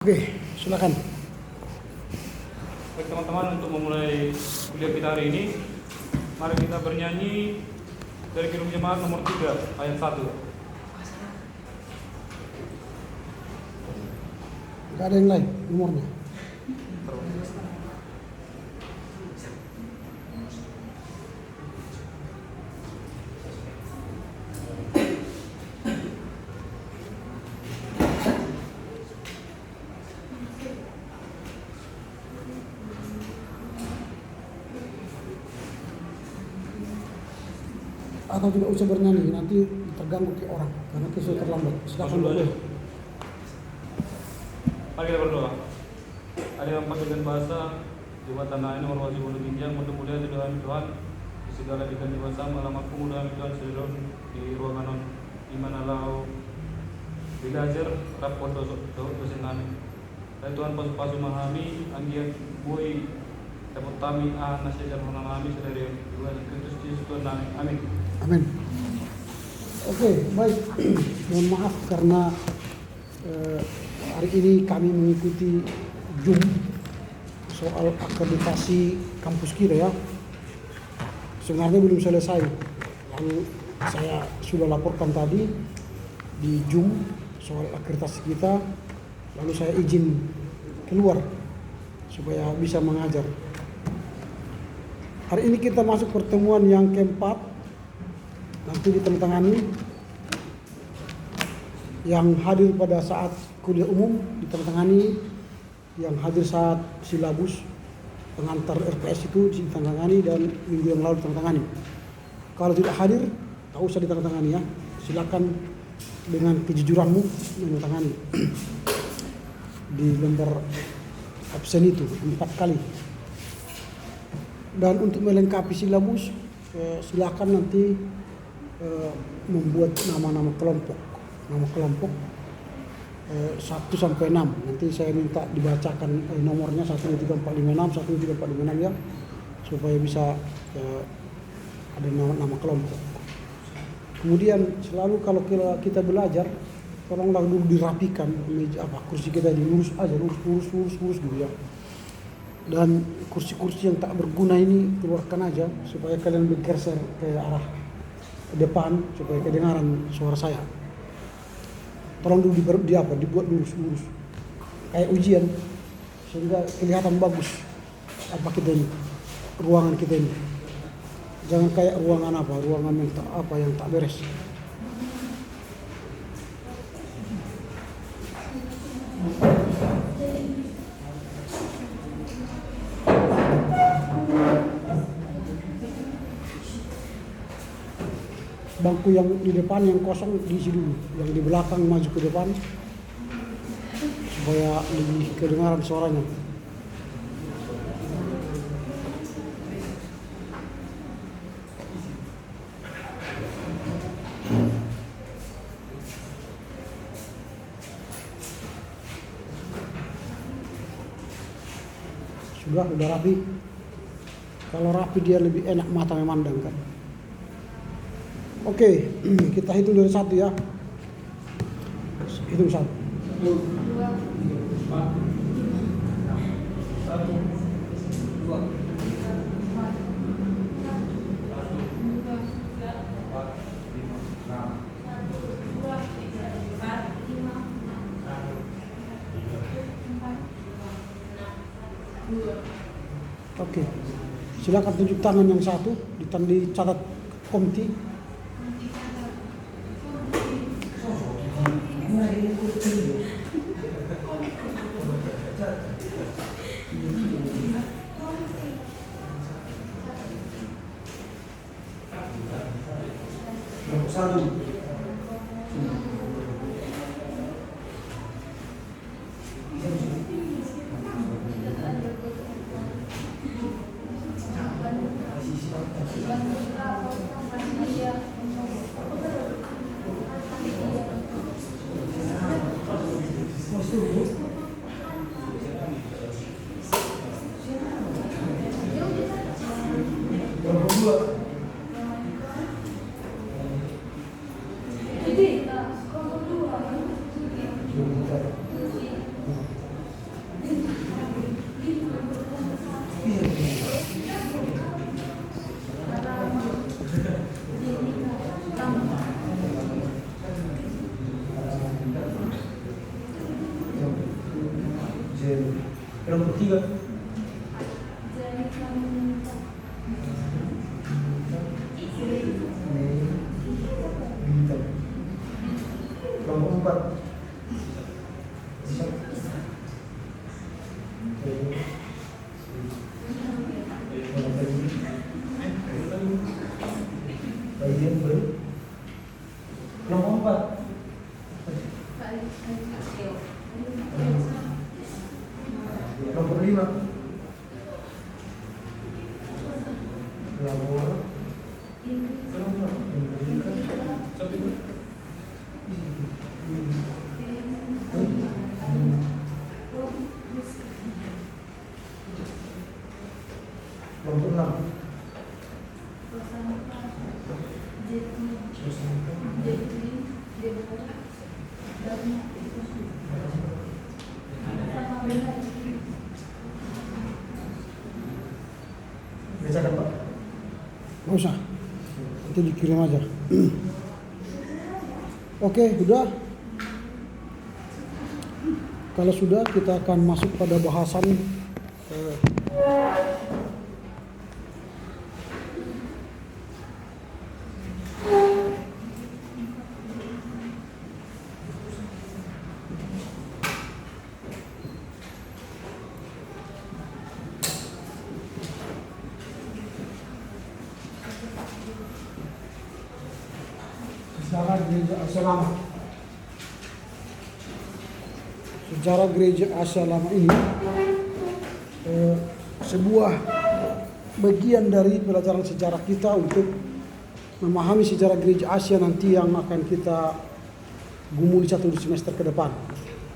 Oke, silakan. Baik teman-teman, untuk memulai kuliah kita hari ini, mari kita bernyanyi dari Kirum Jemaat nomor 3 ayat 1. Gak ada yang lain nomornya. Atau tidak usah bernyanyi, nanti terganggu ke orang karena kita sudah terlambat. Silakan Dulu aja. boleh. Mari kita berdoa. Ada yang dengan bahasa Jemaat Tanah Air nomor wajib bulu ginjang untuk mulia di dalam Tuhan di segala dikan bahasa melamat pemuda Tuhan sedon di ruangan di mana lau belajar rapor dosen kami. Dan Tuhan pasu memahami anggian bui dapat kami nasihat mengalami sedari Tuhan Kristus Yesus Tuhan kami. Amin. Amin. Oke, baik. Mohon maaf karena hari ini kami mengikuti Zoom soal akreditasi kampus kita ya. Sebenarnya belum selesai. Lalu saya sudah laporkan tadi di Zoom soal akreditasi kita. Lalu saya izin keluar supaya bisa mengajar. Hari ini kita masuk pertemuan yang keempat. Nanti ditandatangani. Yang hadir pada saat kuliah umum ditandatangani, yang hadir saat silabus pengantar RPS itu ditandatangani dan minggu yang lalu ditandatangani. Kalau tidak hadir, tak usah ditandatangani ya. Silakan dengan kejujuranmu menandatangani di lembar absen itu 4 kali. Dan untuk melengkapi silabus, silakan nanti membuat nama-nama kelompok. Nama kelompok 1 sampai 6. Nanti saya minta dibacakan nomornya 12346, 12346 ya, supaya bisa ada nama kelompok. Kemudian selalu kalau kita belajar, tolonglah dulu dirapikan meja kursi kita dilurus aja, lurus gitu ya. Dan kursi-kursi yang tak berguna ini keluarkan aja supaya kalian bergeser ke arah depan supaya kedengaran suara saya. Tolong dulu dibuat lurus kayak ujian sehingga kelihatan bagus apa kita ini, ruangan kita ini. Jangan kayak ruangan yang tak beres. Bangku yang di depan yang kosong diisi dulu, yang di belakang maju ke depan supaya lebih kedengaran suaranya. Sudah rapi. Kalau rapi dia lebih enak mata memandang kan. Oke, kita hitung dari 1 ya. Hitung 1. 2, 4, 1, 2, 4, 5, 6. Oke, silakan tunjuk tangan yang 1, dicatat komti. Kelompok 3. Kelompok 4. Kelompok 4. Kelompok 5. Kelompok 6. Bacakan Pak. Nggak usah, nanti dikirim aja. Oke, sudah. Kalau sudah, kita akan masuk pada bahasan sejarah gereja Asia Lama. Sejarah gereja Asia Lama ini sebuah bagian dari pelajaran sejarah kita untuk memahami sejarah gereja Asia nanti yang akan kita gumuli 1 semester ke depan.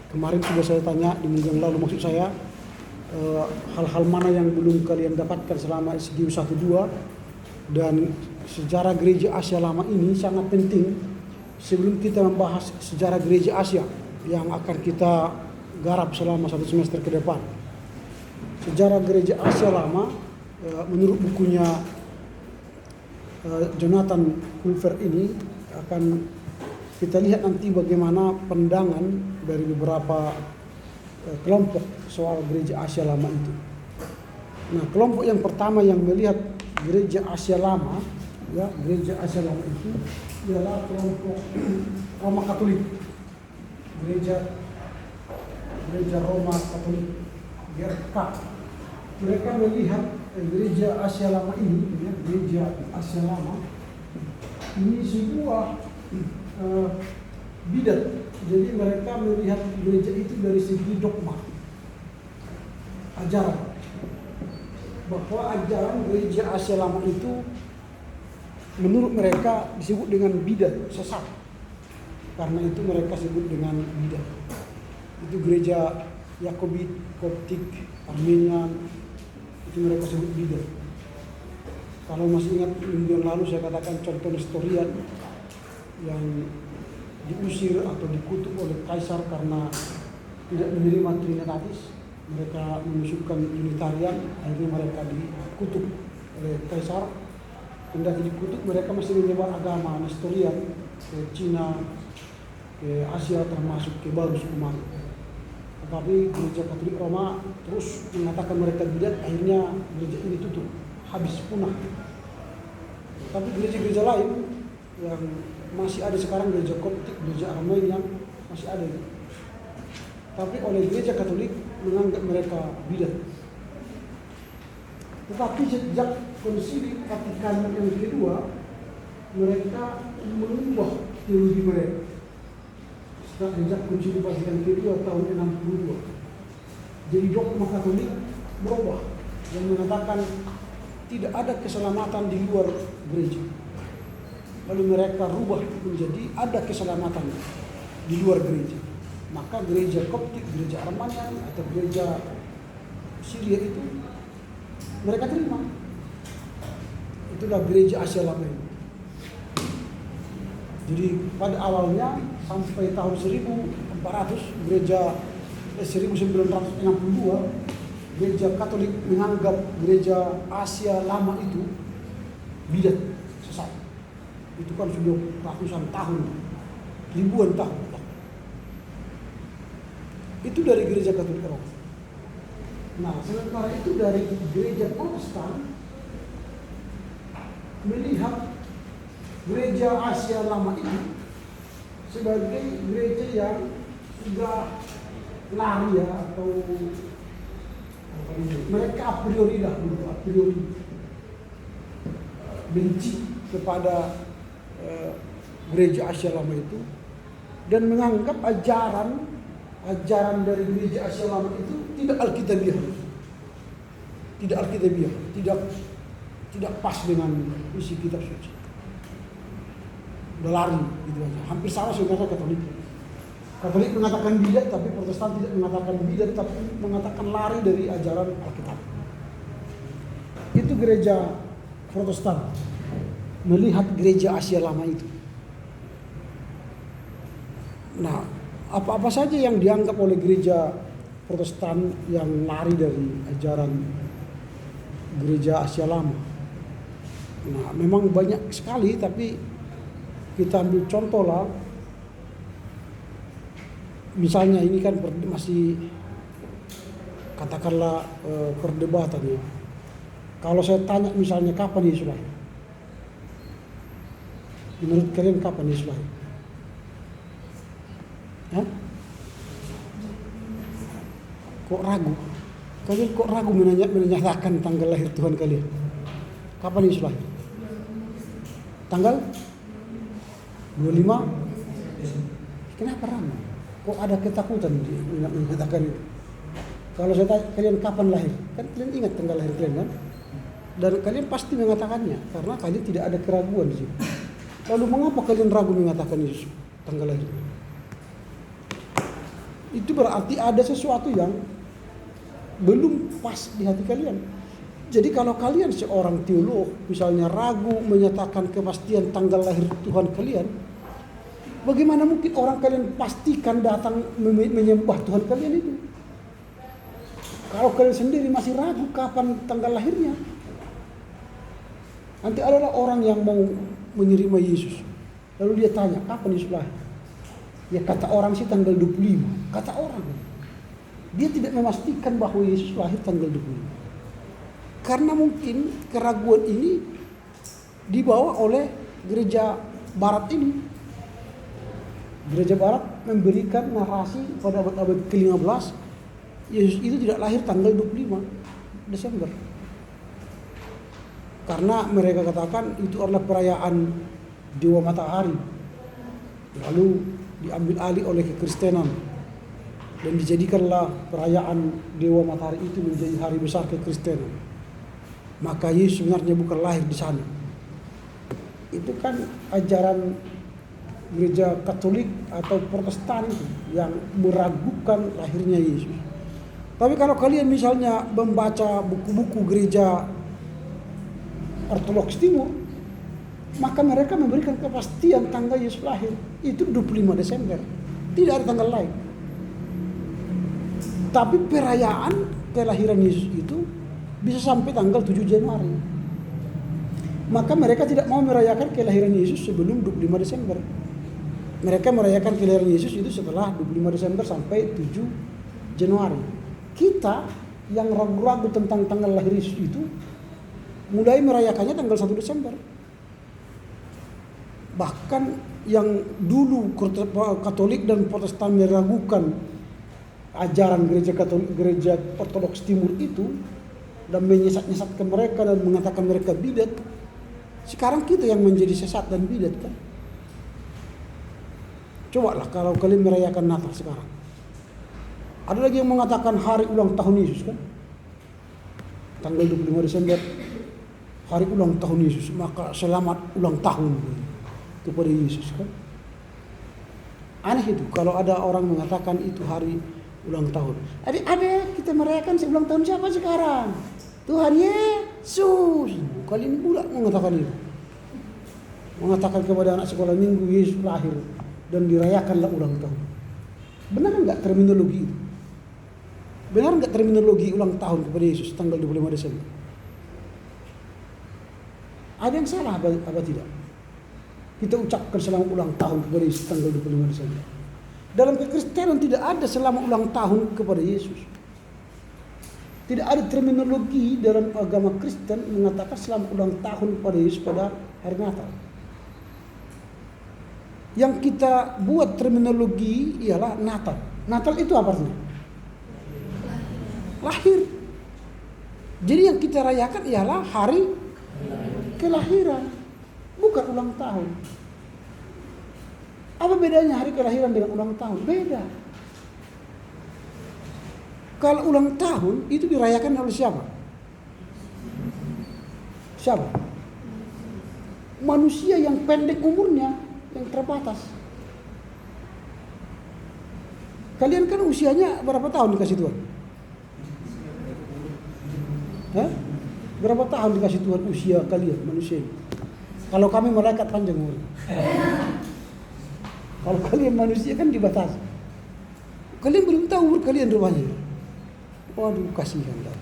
Kemarin sudah saya tanya di minggu yang lalu, maksud saya hal-hal mana yang belum kalian dapatkan selama SGU 1-2, dan sejarah gereja Asia Lama ini sangat penting sebelum kita membahas sejarah gereja Asia yang akan kita garap selama 1 semester ke depan. Sejarah gereja Asia Lama menurut bukunya Jonathan Culver ini akan kita lihat nanti bagaimana pandangan dari beberapa kelompok soal gereja Asia Lama itu. Nah, kelompok yang pertama yang melihat gereja Asia Lama, ya, gereja Asia Lama itu ialah kelompok Roma Katolik. Gereja Roma Katolik, GRK. Mereka melihat gereja Asia Lama ini, ya, gereja Asia Lama ini sebuah bidat. Jadi mereka melihat gereja itu dari segi dogma, ajaran, bahwa ajaran gereja Asia Lama itu menurut mereka disebut dengan bidat, sesat. Karena itu mereka sebut dengan bidat. Itu gereja Yakobit, Koptik, Armenian, itu mereka sebut bidat. Kalau masih ingat minggu yang lalu saya katakan contoh Nestorian yang diusir atau dikutuk oleh kaisar karena tidak menerima Trinitatis. Mereka mengusulkan Unitarian, akhirnya mereka dikutuk oleh kaisar. Kendati dikutuk, mereka masih menyebar agama Nestorian ke Cina, ke Asia, termasuk ke Baru Sukuman. Tetapi gereja Katolik Roma terus mengatakan mereka bidat, akhirnya gereja ini tutup, habis, punah. Tapi gereja-gereja lain yang masih ada sekarang, gereja Koptik, gereja Armenian, masih ada. Tapi oleh gereja Katolik menganggap mereka bidat. Tetapi sejak Konsili Vatikan yang kedua, mereka mengubah teologi mereka. Sejak Konsili Vatikan kedua tahun 62. Jadi dogma Katolik berubah yang mengatakan tidak ada keselamatan di luar gereja. Lalu mereka rubah menjadi ada keselamatan di luar gereja. Maka gereja Koptik, gereja Armenian atau gereja Syria itu mereka terima. Itulah gereja Asia Lama ini. Jadi pada awalnya sampai tahun 1400 1962 gereja Katolik menganggap gereja Asia Lama itu bidat, sesat. Itu kan sudah ratusan tahun, ribuan tahun. Itu dari gereja Katolik Roma. Nah, sementara itu dari gereja Protestan melihat gereja Asia Lama itu sebagai gereja yang sudah lari ya, atau mereka a priori benci kepada gereja Asia Lama itu dan menganggap ajaran dari gereja Asia Lama itu tidak alkitabiah, tidak pas dengan isi kitab suci. Udah lari gitu aja. Hampir sama sebenarnya Katolik. Katolik mengatakan bidat, tapi Protestan tidak mengatakan bidat, tapi mengatakan lari dari ajaran Alkitab. Itu gereja Protestan melihat gereja Asia Lama itu. Nah, apa-apa saja yang dianggap oleh gereja Protestan yang lari dari ajaran gereja Asia Lama. Nah, memang banyak sekali, tapi kita ambil contoh lah. Misalnya ini kan masih katakanlah perdebatan ya. Kalau saya tanya misalnya kapan Yesus lahir? Menurut kalian kapan Yesus lahir? Hah? Kok ragu? Kalian kok ragu menyatakan tanggal lahir Tuhan kalian? Kapan Yesus lahir? Tanggal 25? Kenapa ragu? Kok ada ketakutan mengatakan itu? Kalau saya tanya kalian kapan lahir? Kan kalian ingat tanggal lahir kalian kan? Dan kalian pasti mengatakannya karena kalian tidak ada keraguan di sini. Lalu mengapa kalian ragu mengatakan Yesus tanggal lahir? Itu berarti ada sesuatu yang belum pas di hati kalian. Jadi kalau kalian seorang teolog misalnya ragu menyatakan kepastian tanggal lahir Tuhan kalian, bagaimana mungkin orang kalian pastikan datang menyembah Tuhan kalian itu? Kalau kalian sendiri masih ragu kapan tanggal lahirnya. Nanti adalah orang yang mau menerima Yesus. Lalu dia tanya, kapan Yesus lahir? Ya kata orang sih tanggal 25. Kata orang. Dia tidak memastikan bahwa Yesus lahir tanggal 25. Karena mungkin keraguan ini dibawa oleh gereja Barat ini. Gereja Barat memberikan narasi pada abad ke-15, Yesus itu tidak lahir tanggal 25 Desember. Karena mereka katakan itu adalah perayaan Dewa Matahari. Lalu diambil alih oleh kekristenan. Dan dijadikanlah perayaan Dewa Matahari itu menjadi hari besar kekristenan. Maka Yesus sebenarnya bukan lahir di sana. Itu kan ajaran gereja Katolik atau Protestan itu yang meragukan lahirnya Yesus. Tapi kalau kalian misalnya membaca buku-buku gereja Ortodoks Timur, maka mereka memberikan kepastian tanggal Yesus lahir itu 25 Desember. Tidak ada tanggal lain. Tapi perayaan kelahiran Yesus itu bisa sampai tanggal 7 Januari. Maka mereka tidak mau merayakan kelahiran Yesus sebelum 25 Desember. Mereka merayakan kelahiran Yesus itu setelah 25 Desember sampai 7 Januari. Kita yang ragu-ragu tentang tanggal lahir Yesus itu mulai merayakannya tanggal 1 Desember. Bahkan yang dulu Katolik dan Protestan meragukan ajaran gereja Katolik, gereja Ortodoks Timur itu dan menyesat-nyesatkan mereka dan mengatakan mereka bidat. Sekarang kita yang menjadi sesat dan bidat kan. Cobalah kalau kalian merayakan Natal sekarang. Ada lagi yang mengatakan hari ulang tahun Yesus kan. Tanggal 25 Desember hari ulang tahun Yesus, maka selamat ulang tahun kepada Yesus kan. Aneh itu kalau ada orang mengatakan itu hari ulang tahun. Adik-adik kita merayakan ulang tahun siapa sekarang? Tuhan Yesus. Kalian pula mengatakan itu. Mengatakan kepada anak sekolah minggu Yesus lahir dan dirayakanlah ulang tahun. Benar enggak terminologi itu? Benar enggak terminologi ulang tahun kepada Yesus tanggal 25 Desember? Ada yang salah apa tidak? Kita ucapkan selamat ulang tahun kepada Yesus tanggal 25 Desember. Dalam kekristenan tidak ada selamat ulang tahun kepada Yesus. Tidak ada terminologi dalam agama Kristen mengatakan selamat ulang tahun pada Yesus pada hari Natal. Yang kita buat terminologi ialah Natal. Natal itu apa artinya? Lahir. Jadi yang kita rayakan ialah hari kelahiran, bukan ulang tahun. Apa bedanya hari kelahiran dengan ulang tahun? Beda. Kalau ulang tahun itu dirayakan oleh siapa? Siapa? Manusia yang pendek umurnya, yang terbatas. Kalian kan usianya berapa tahun dikasih Tuhan? Hah? Berapa tahun dikasih Tuhan usia kalian manusia ini? Kalau kami malaikat panjang umur. Kalau kalian manusia kan dibatasi. Kalian belum tahu umur kalian rupanya. Waduh, kasihan dah.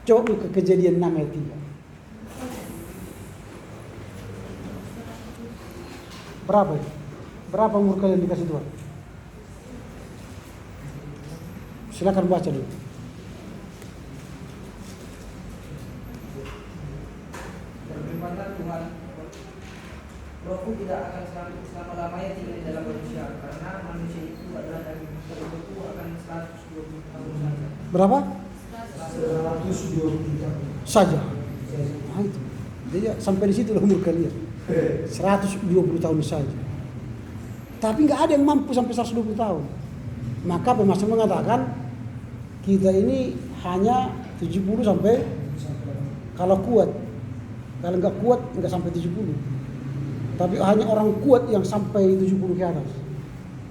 Coba ke Kejadian 6 ayat 3. Berapa itu? Berapa umur kalian dikasih Tuhan? Silakan baca dulu. Berfirmanlah Tuhan, Rohku tidak akan selama-lamanya tinggal di dalam manusia, karena manusia itu adalah daging. Rohku akan 120 tahun saja. Berapa? 120 tahun. Saja. Nah, itu. Jadi sampai di situ umur kalian. 120 tahun saja. Tapi nggak ada yang mampu sampai 120 tahun. Maka pemasang mengatakan kita ini hanya 70 sampai kalau kuat. Kalau nggak kuat nggak sampai 70. Tapi hanya orang kuat yang sampai 70 ke atas.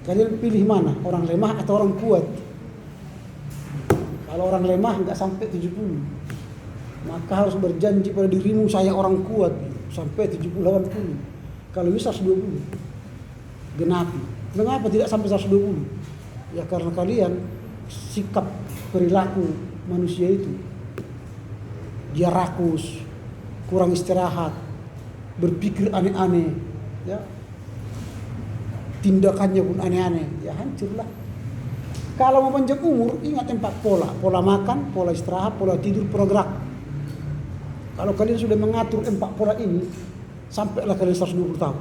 Kalian pilih mana? Orang lemah atau orang kuat? Kalau orang lemah nggak sampai 70. Maka harus berjanji pada dirimu, saya orang kuat sampai 70-80. Kalau bisa 120. Genapi. Mengapa tidak sampai 120? Ya karena kalian sikap perilaku manusia itu. Dia rakus, kurang istirahat, berpikir aneh-aneh, ya. Tindakannya pun aneh-aneh, ya hancurlah. Kalau mau panjang umur, ingat 4 pola. Pola makan, pola istirahat, pola tidur, pola gerak. Kalau kalian sudah mengatur 4 pola ini, sampailah kalian 120 tahun.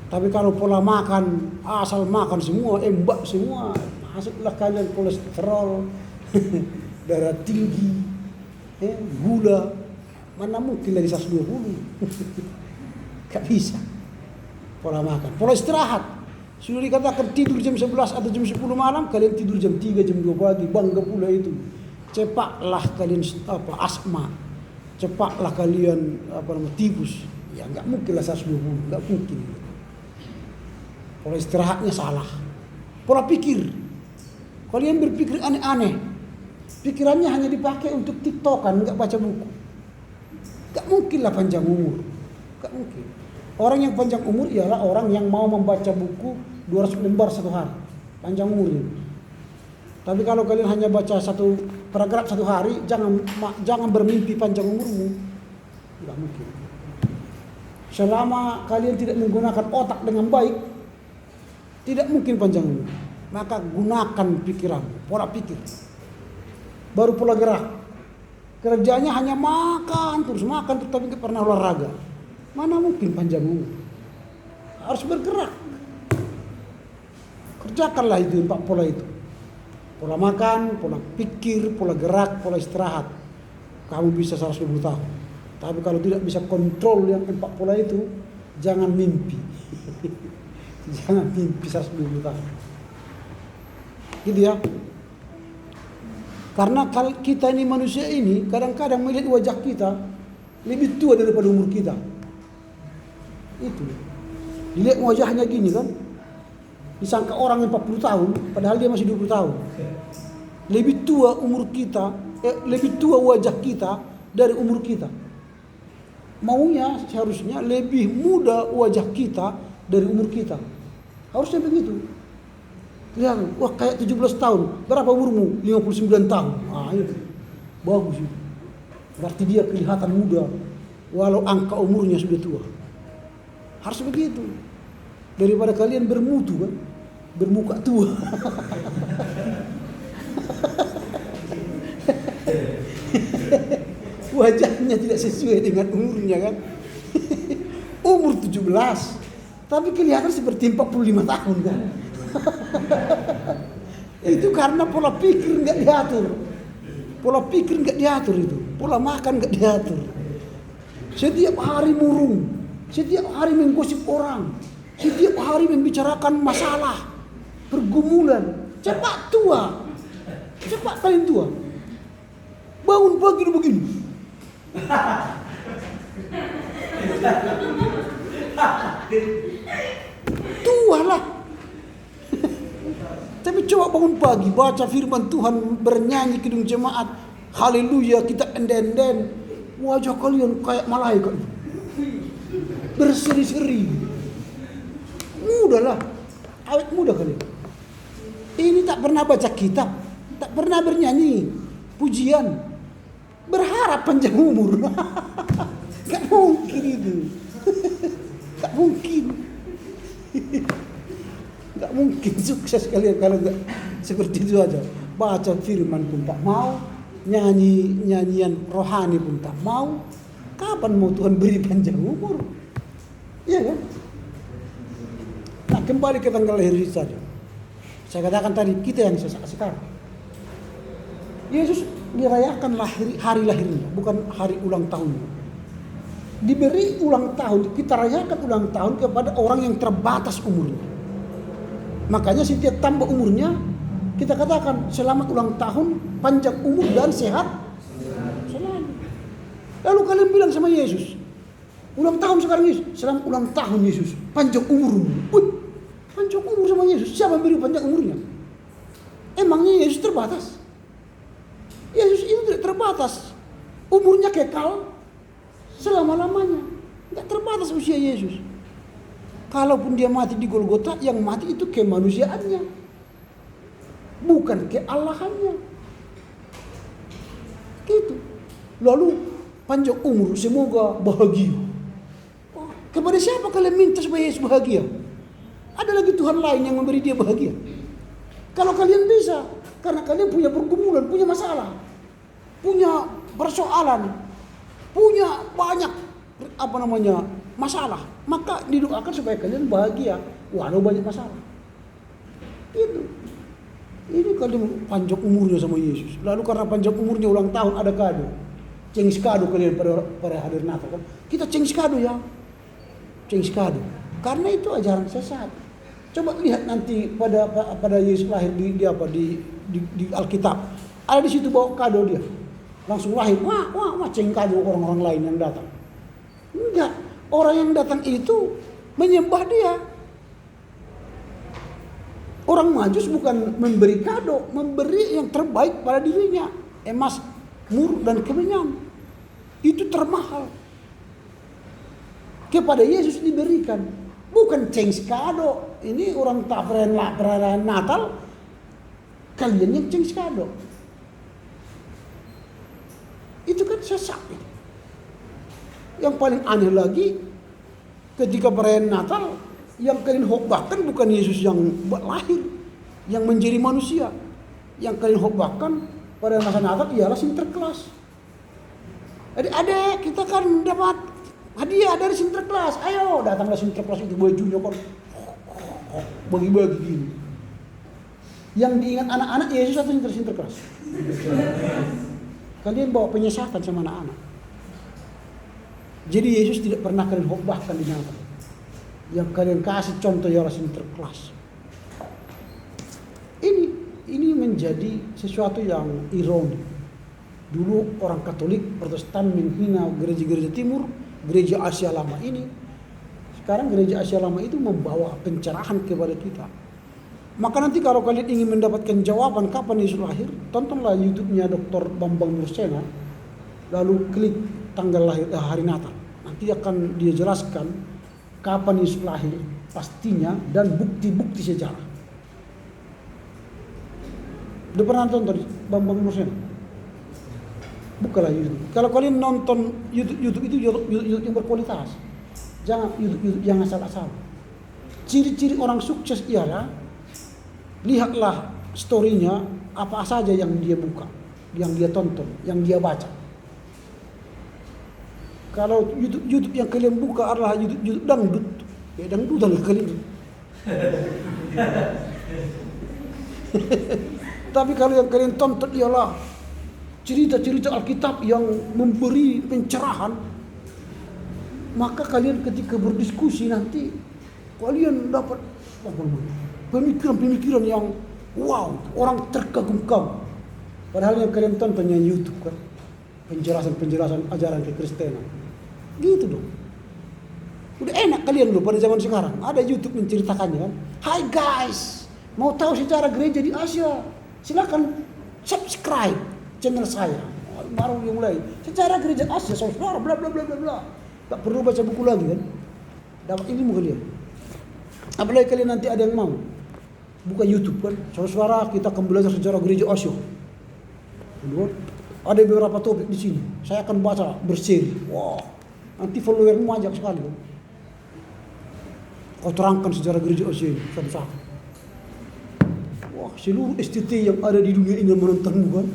Tapi kalau pola makan, asal makan semua, embak semua, masuklah kalian kolesterol, darah tinggi, gula, mana mungkin lagi 120. Gak bisa. Pola makan, pola istirahat. Sudah dikatakan tidur jam 11 atau jam 10 malam, kalian tidur jam 3, jam 2 pagi, bangga pula itu. Cepatlah kalian asma. Cepatlah kalian tifus. Ya nggak mungkin lah 120, nggak mungkin. Pola istirahatnya salah. Pola pikir. Kalian berpikir aneh-aneh. Pikirannya hanya dipakai untuk tiktokan, nggak baca buku. Nggak mungkin lah panjang umur. Nggak mungkin. Orang yang panjang umur ialah orang yang mau membaca buku 200 lembar satu hari. Panjang umurnya. Tapi kalau kalian hanya baca satu paragraf satu hari, jangan bermimpi panjang umurmu. Tidak mungkin. Selama kalian tidak menggunakan otak dengan baik, tidak mungkin panjang umur. Maka gunakan pikiran, pola pikir. Baru pola gerak. Kerjanya hanya makan terus, tapi tidak pernah olahraga. Mana mungkin panjang umur? Harus bergerak. Kerjakanlah itu 4 pola itu. Pola makan, pola pikir, pola gerak, pola istirahat. Kamu bisa 120 tahun. Tapi kalau tidak bisa kontrol yang 4 pola itu, jangan mimpi. Jangan mimpi 120 tahun. Gitu ya. Karena kita ini manusia ini kadang-kadang melihat wajah kita lebih tua daripada umur kita. Itu. Dilihat wajahnya gini kan. Disangka orang yang 40 tahun, padahal dia masih 20 tahun. Lebih tua umur kita, lebih tua wajah kita dari umur kita. Maunya seharusnya lebih muda wajah kita dari umur kita. Harusnya begitu. Lihat, wah kayak 17 tahun. Berapa umurmu? 59 tahun. Ah, itu. Bagus itu. Berarti dia kelihatan muda walau angka umurnya sudah tua. Harus begitu. Daripada kalian bermutu kan, bermuka tua. Wajahnya tidak sesuai dengan umurnya kan. Umur 17, tapi kelihatan seperti 45 tahun kan. Itu karena pola pikir nggak diatur. Pola pikir nggak diatur itu. Pola makan nggak diatur. Setiap hari murung, setiap hari menggosip orang, setiap hari membicarakan masalah, pergumulan. Cepat tua, cepat paling tua. Bangun pagi udah begini. Tua lah. Tapi coba bangun pagi, baca firman Tuhan, bernyanyi kidung jemaat, haleluya, kita enden-enden, wajah kalian kayak malaikat, berseri-seri. Mudah lah, awet muda kalian. Ini tak pernah baca kitab, tak pernah bernyanyi pujian, berharap panjang umur. Gak mungkin itu. Gak mungkin. Gak mungkin sukses kalian kalau gak seperti itu aja. Baca firman pun tak mau, nyanyian rohani pun tak mau. Kapan mau Tuhan beri panjang umur? Iya kan? Nah, kembali ke tanggal lahir Yesus saja. Saya katakan tadi, kita yang sesak sekarang. Yesus dirayakan hari lahirnya, bukan hari ulang tahunnya. Diberi ulang tahun, kita rayakan ulang tahun kepada orang yang terbatas umurnya. Makanya setiap tambah umurnya, kita katakan selamat ulang tahun, panjang umur dan sehat selalu. Lalu kalian bilang sama Yesus, ulang tahun sekarang Yesus, selamat ulang tahun Yesus, panjang umurmu. Panjang umur sama Yesus, siapa yang beri panjang umurnya? Emangnya Yesus terbatas? Yesus itu tidak terbatas. Umurnya kekal selama-lamanya. Tidak terbatas usia Yesus. Kalaupun dia mati di Golgota, yang mati itu kemanusiaannya, bukan keallahannya. Gitu. Lalu panjang umur, semoga bahagia. Oh, kepada siapa kalian minta supaya Yesus bahagia? Ada lagi Tuhan lain yang memberi dia bahagia? Kalau kalian bisa, karena kalian punya pergumulan, punya masalah, punya persoalan, punya banyak masalah, maka didoakan supaya kalian bahagia walau banyak masalah. Itu. Ini kalian panjang umurnya sama Yesus. Lalu karena panjang umurnya ulang tahun ada kado. Cengis kado kalian pada hadir Natal kan. Kita cengis kado ya. Cengis kado. Karena itu ajaran sesat. Coba lihat nanti pada Yesus lahir di Alkitab. Ada di situ bawa kado dia. Langsung lahir. Wah, cengis kado orang-orang lain yang datang. Enggak. Orang yang datang itu menyembah dia. Orang Majus bukan memberi kado, memberi yang terbaik pada dirinya. Emas, mur, dan kemenyan. Itu termahal. Kepada Yesus diberikan. Bukan cengis kado. Ini orang tak perayaan Natal. Kalian yang cengis kado. Itu kan sesat. Yang paling aneh lagi, ketika perayaan Natal, yang kalian khotbahkan bukan Yesus yang lahir, yang menjadi manusia. Yang kalian khotbahkan pada masa Natal ialah Sinterklas. Adik-adik, kita kan dapat hadiah dari Sinterklas. Ayo, datanglah Sinterklas itu, bajunya kan bagi-bagi gini. Yang diingat anak-anak Yesus atau Sinterklas? Kalian bawa penyesatan sama anak-anak. Jadi Yesus tidak pernah kalian khotbahkan di Natal. Yang kalian kasih contoh ialah Sinterklas. Ini menjadi sesuatu yang ironi. Dulu orang Katolik Protestan menghina gereja-gereja Timur, gereja Asia Lama ini. Sekarang gereja Asia Lama itu membawa pencerahan kepada kita. Maka nanti kalau kalian ingin mendapatkan jawaban kapan Yesus lahir, tontonlah YouTube-nya Dr. Bambang Nursena, lalu klik tanggal lahir hari Natal. Nanti akan dia jelaskan kapan Yesus lahir pastinya dan bukti-bukti sejarah. Udah pernah nonton Bambang Nursena? Bukalah YouTube. Kalau kalian nonton YouTube itu YouTube yang berkualitas. Jangan YouTube yang asal-asal. Ciri-ciri orang sukses ialah lihatlah story-nya apa saja yang dia buka, yang dia tonton, yang dia baca. Kalau YouTube yang kalian buka adalah YouTube dangdut, ya dangdutan kalian. Tapi kalau yang kalian tonton ialah cerita-cerita Alkitab yang memberi pencerahan, maka kalian ketika berdiskusi nanti kalian dapat pemikiran-pemikiran yang wow, orang terkagum-kagum. Padahal yang kalian tonton yang YouTube kan, penjelasan ajaran kekristenan. Gitu dong. Udah enak kalian loh pada zaman sekarang. Ada YouTube menceritakannya kan. Hai guys, mau tahu sejarah gereja di Asia? Silakan subscribe channel saya. Baru mulai sejarah gereja Asia, saudara, bla bla bla bla bla. Tak perlu baca buku lagi kan. Dapat ilmu kalian. Apalagi kalian nanti ada yang mau buka YouTube kan. Saudara, kita akan belajar sejarah gereja Asia. Kedua, ada beberapa topik di sini. Saya akan baca berseri. Wah, nanti followermu ajak sekali kan. Kau terangkan sejarah gereja Asia ini satu-satu. Wah, seluruh STT yang ada di dunia ini menontonmu kan.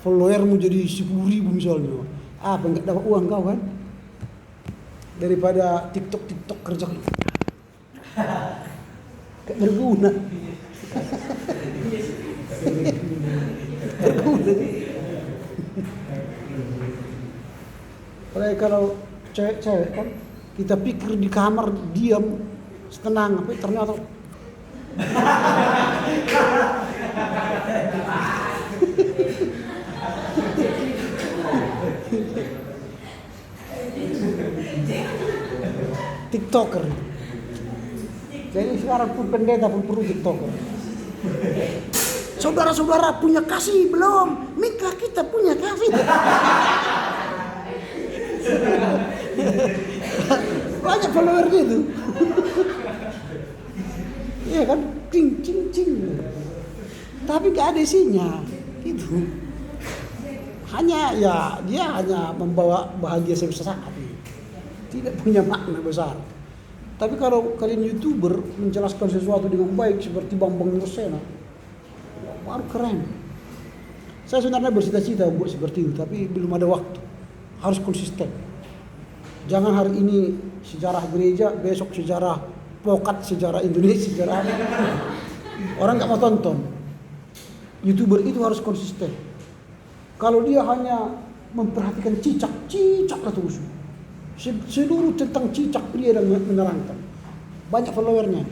Followermu jadi 10.000 misalnya. Apa enggak dapat uang kau kan? Daripada TikTok kerja kayak berguna. Berguna. Apalagi kalau cewek-cewek kan, kita pikir di kamar diam tenang, tapi ternyata TikToker. Jadi sekarang pun pendeta pun perlu TikToker. Saudara-saudara punya kasih belum? Mika kita punya kasih. Banyak follower gitu. Iya kan, cing. Tapi gak ada isinya, gitu. Dia hanya membawa bahagia sesaat. Tidak punya makna besar. Tapi kalau kalian YouTuber menjelaskan sesuatu dengan baik seperti Bambang Nursena, baru keren. Saya sebenarnya bercita-cita buat seperti itu, tapi belum ada waktu. Harus konsisten. Jangan hari ini sejarah gereja, besok sejarah pokat, sejarah Indonesia, sejarah orang nggak mau tonton. YouTuber itu harus konsisten. Kalau dia hanya memperhatikan cicak lah terus. Seluruh tentang cicak dia dan menerangkan. Banyak followernya.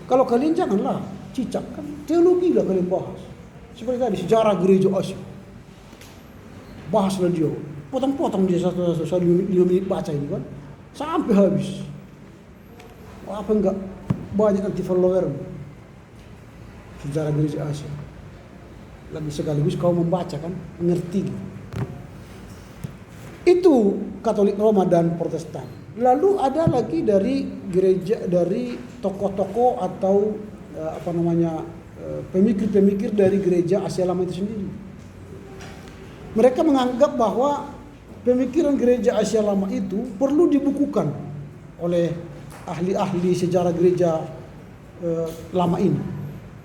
Kalau kalian janganlah cicak kan, teologi lah kalian bahas. Seperti tadi sejarah gereja Asia. Bahaslah dia. Potong-potong dia satu 5 menit baca ini kan. Sampai habis. Apa enggak banyak nanti follower sejarah gereja Asia. Lagi sekaligus kau membaca kan, mengerti gitu. Itu Katolik Roma dan Protestan. Lalu ada lagi dari gereja, dari tokoh-tokoh atau pemikir-pemikir dari gereja Asia Lama itu sendiri. Mereka menganggap bahwa pemikiran gereja Asia Lama itu perlu dibukukan oleh ahli-ahli sejarah gereja lama ini.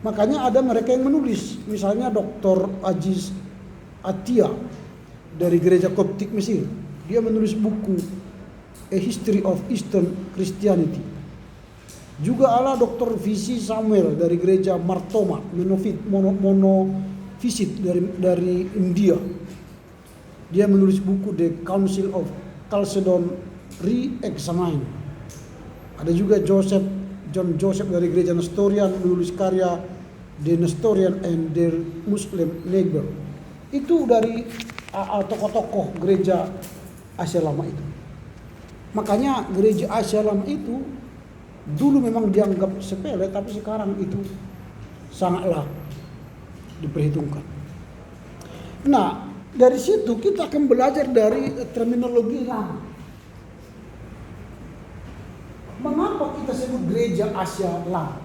Makanya ada mereka yang menulis, misalnya Dr. Aziz Atia dari gereja Koptik Mesir. Dia menulis buku A History of Eastern Christianity. Juga ada Dr. V.C. Samuel dari gereja Martoma Monofisit dari India. Dia menulis buku The Council of Chalcedon Re-Examined. Ada juga John Joseph dari gereja Nestorian menulis karya The Nestorian and Their Muslim Neighbor. Itu dari tokoh-tokoh gereja Asia Lama itu. Makanya gereja Asia Lama itu dulu memang dianggap sepele, tapi sekarang itu sangatlah diperhitungkan. Nah, dari situ kita akan belajar dari terminologi lama. Mengapa kita sebut gereja Asia Lama?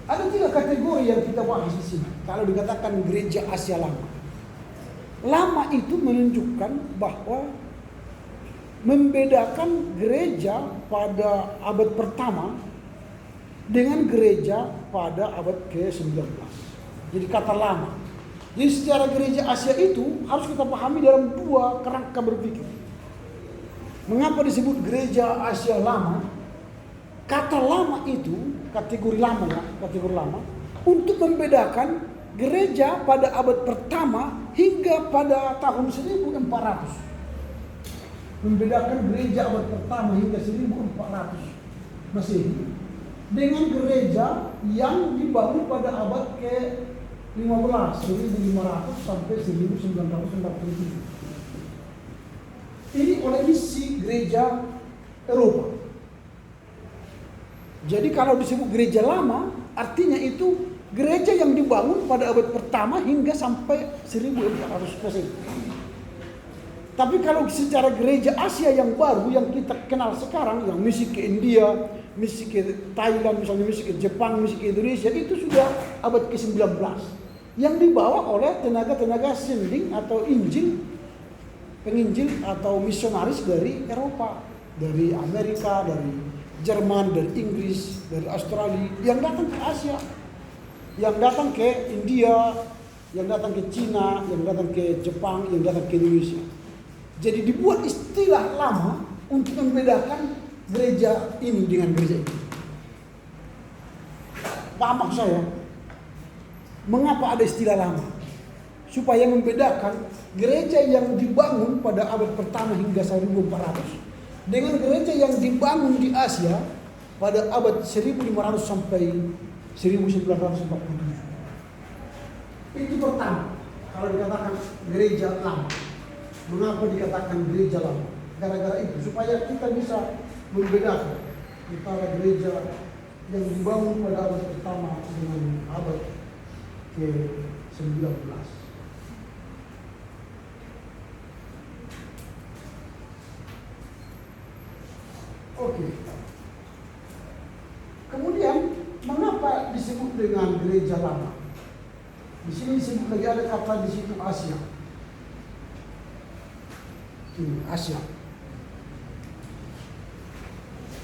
Ada 3 kategori yang kita bahas di sini. Kalau dikatakan gereja Asia Lama, lama itu menunjukkan bahwa membedakan gereja pada abad pertama dengan gereja pada abad ke-19. Jadi kata lama. Jadi secara gereja Asia itu harus kita pahami dalam dua kerangka berpikir. Mengapa disebut gereja Asia lama? Kata lama itu, kategori lama ya, kategori lama, untuk membedakan gereja pada abad pertama hingga pada tahun 1400. Membedakan gereja abad pertama hingga 1400 Masehi dengan gereja yang dibangun pada abad ke-15, 1500 sampai 1947. Ini oleh misi gereja Eropa. Jadi kalau disebut gereja lama, artinya itu gereja yang dibangun pada abad pertama hingga sampai 1400 Masehi. Tapi kalau secara gereja Asia yang baru yang kita kenal sekarang, yang misi ke India, misi ke Thailand, misalnya misi ke Jepang, misi ke Indonesia, itu sudah abad ke-19. Yang dibawa oleh tenaga-tenaga sending atau penginjil atau misionaris dari Eropa, dari Amerika, dari Jerman, dari Inggris, dari Australia, yang datang ke Asia, yang datang ke India, yang datang ke Cina, yang datang ke Jepang, yang datang ke Indonesia. Jadi dibuat istilah lama untuk membedakan gereja ini dengan gereja ini. Paham maksud saya? Mengapa ada istilah lama? Supaya membedakan gereja yang dibangun pada abad pertama hingga 1400 dengan gereja yang dibangun di Asia pada abad 1500 sampai 1947. Itu pertama, kalau dikatakan gereja lama. Mengapa dikatakan gereja lama? Gara-gara itu, supaya kita bisa membedakan antara gereja yang dibangun pada abad pertama dengan abad ke-19. Oke. Kemudian, mengapa disebut dengan gereja lama? Di sini disebut lagi ada kata di situ Asia. Asia.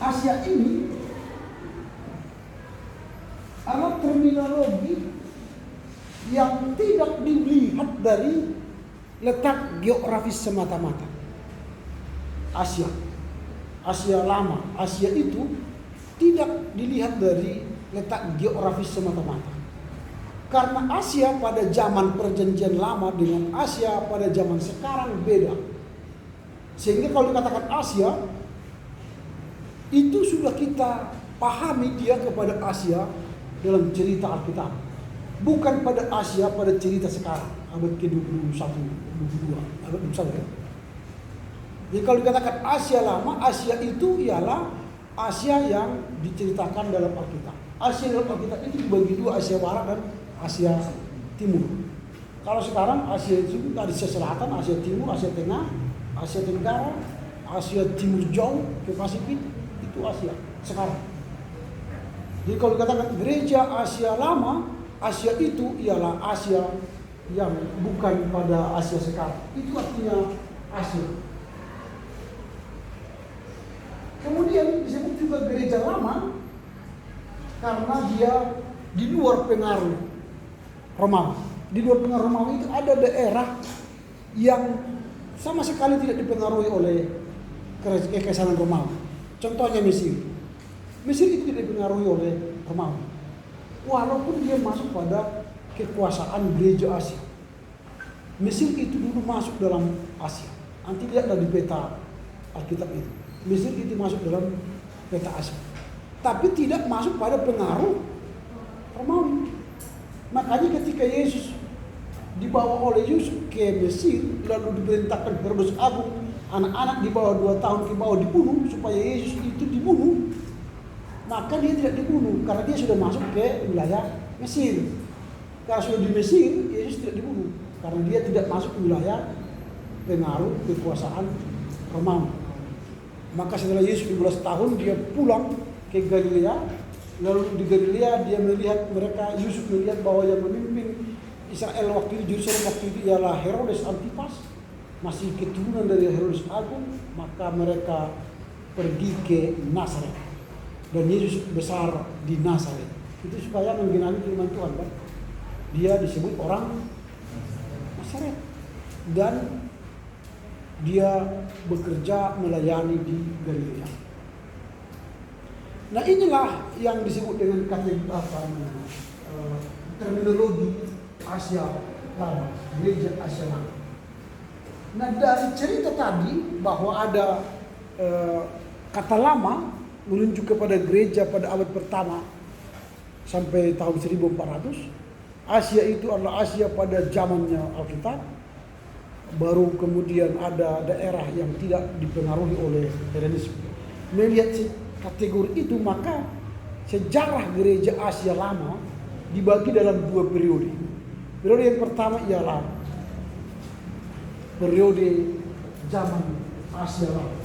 Asia ini adalah terminologi yang tidak dilihat dari letak geografis semata-mata. Asia, Asia lama, Asia itu tidak dilihat dari letak geografis semata-mata. Karena Asia pada zaman perjanjian lama dengan Asia pada zaman sekarang beda. Sehingga kalau dikatakan Asia, itu sudah kita pahami dia kepada Asia dalam cerita Alkitab. Bukan pada Asia pada cerita sekarang, abad ke-21, 22, abad 21 ya. Jadi kalau dikatakan Asia lama, Asia itu ialah Asia yang diceritakan dalam Alkitab. Asia dalam Alkitab itu dibagi dua, Asia Barat dan Asia Timur. Kalau sekarang Asia itu Asia Selatan, Asia Timur, Asia Tengah, Asia Tenggara, Asia Timur jauh ke Pasifik, itu Asia sekarang. Jadi kalau dikatakan gereja Asia lama, Asia itu ialah Asia yang bukan pada Asia sekarang. Itu artinya Asia. Kemudian disebut juga gereja lama karena dia di luar pengaruh Romawi. Di luar pengaruh Romawi itu ada daerah yang sama sekali tidak dipengaruhi oleh kekaisaran Romawi. Contohnya Mesir. Mesir itu tidak dipengaruhi oleh Romawi. Walaupun dia masuk pada kekuasaan gereja Asia. Mesir itu dulu masuk dalam Asia. Nanti lihatlah di peta Alkitab itu. Mesir itu masuk dalam peta Asia. Tapi tidak masuk pada pengaruh Romawi. Makanya ketika Yesus dibawa oleh Yusuf ke Mesir, lalu diperintahkan Herodes Agung, anak-anak di bawah 2 tahun ke bawah dibunuh, supaya Yesus itu dibunuh. Maka dia tidak dibunuh, karena dia sudah masuk ke wilayah Mesir. Karena sudah di Mesir, Yesus tidak dibunuh, karena dia tidak masuk ke wilayah pengaruh kekuasaan Romawi. Maka setelah Yesus 15 tahun, dia pulang ke Galilea. Lalu di Galilea dia melihat mereka, Yusuf melihat bahwa yang memimpin Israel waktu itu, Yerusalem waktu itu ialah Herodes Antipas, masih keturunan dari Herodes Agung. Maka mereka pergi ke Nazaret, dan Yesus besar di Nazaret. Itu supaya menggenapi firman Tuhan, kan? Dia disebut orang Nazaret. Dan dia bekerja melayani di Galilea. Nah, inilah yang disebut dengan terminologi Asia Lama, gereja Asia Lama. Nah, dari cerita tadi bahwa ada kata lama menunjuk kepada gereja pada abad pertama sampai tahun 1400. Asia itu adalah Asia pada zamannya Alkitab. Baru kemudian ada daerah yang tidak dipengaruhi oleh Helenisme. Melihat kategori itu, maka sejarah gereja Asia Lama dibagi dalam dua periode. Periode yang pertama ialah periode zaman Asia Lama,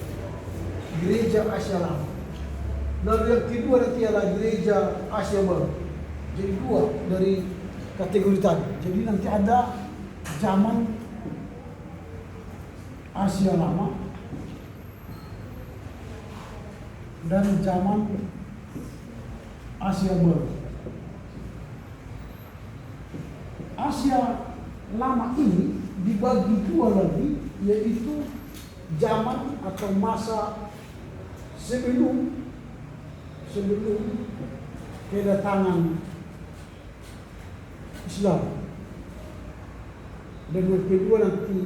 gereja Asia Lama. Lalu yang kedua nanti adalah gereja Asia Baru. Jadi dua dari kategori tadi. Jadi nanti ada zaman Asia Lama dan zaman Asia Baru. Asia Lama ini dibagi dua lagi, yaitu zaman atau masa sebelum kedatangan Islam, dan yang kedua nanti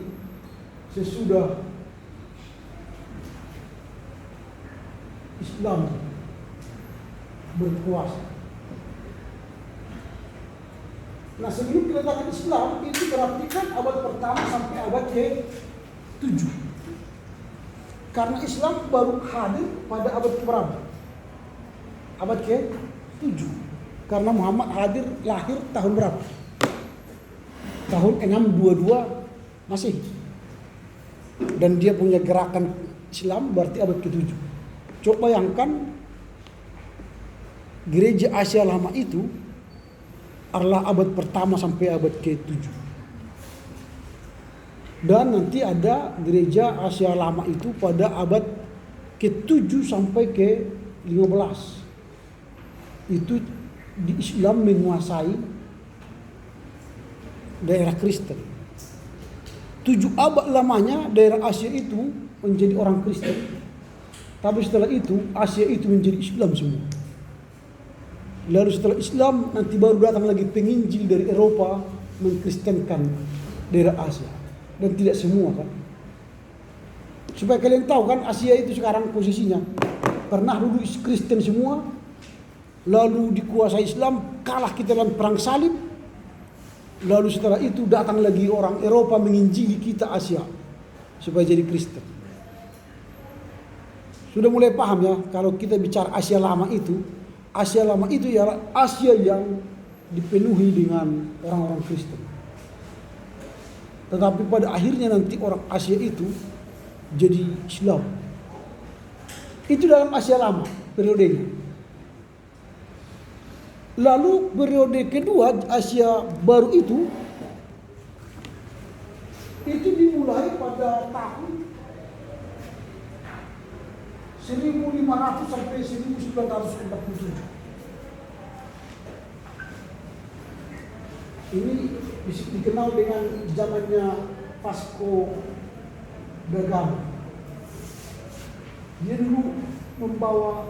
sesudah Islam berkuasa. Nah, sebelum kedatangan Islam itu berarti kan abad pertama sampai abad ke-7. Karena Islam baru hadir pada abad ke-berapa? Abad ke-7. Karena Muhammad lahir tahun berapa? Tahun 622 Masehi. Dan dia punya gerakan Islam berarti abad ke-7. Coba bayangkan, gereja Asia Lama itu adalah abad pertama sampai abad ke-7. Dan nanti ada gereja Asia Lama itu pada abad ke-7 sampai ke-15. Itu di Islam menguasai daerah Kristen. 7 abad lamanya daerah Asia itu menjadi orang Kristen. Tapi setelah itu Asia itu menjadi Islam semua. Lalu setelah Islam nanti baru datang lagi penginjil dari Eropa mengkristenkan daerah Asia. Dan tidak semua kan. Supaya kalian tahu kan, Asia itu sekarang posisinya pernah dulu Kristen semua, lalu dikuasai Islam, kalah kita dalam perang salib. Lalu setelah itu datang lagi orang Eropa menginjili kita Asia supaya jadi Kristen. Sudah mulai paham ya, kalau kita bicara Asia Lama itu ialah Asia yang dipenuhi dengan orang-orang Kristen. Tetapi pada akhirnya nanti orang Asia itu jadi Islam. Itu dalam Asia Lama periodenya. Lalu periode kedua Asia Baru itu dimulai pada tahun 1500 sampai 1947. Ini dikenal dengan zamannya Vasco da Gama. Dia dulu membawa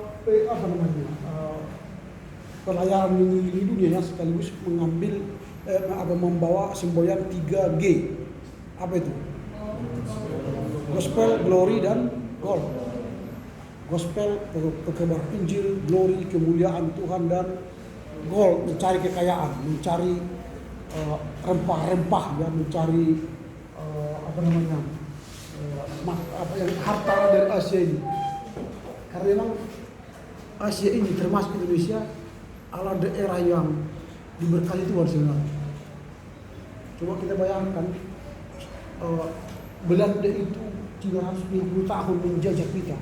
pelayaran mengelilingi dunia, sekaligus membawa semboyan 3G. Apa itu? Gospel, Glory, dan Gold. Gospel, kabar Injil, Glory, kemuliaan Tuhan, dan Gold, mencari kekayaan, mencari rempah-rempah, ya, mencari harta dari Asia ini. Karena memang Asia ini termasuk Indonesia adalah daerah yang diberkati Tuhan sebenarnya. Coba kita bayangkan, Belanda itu 350 tahun menjajah kita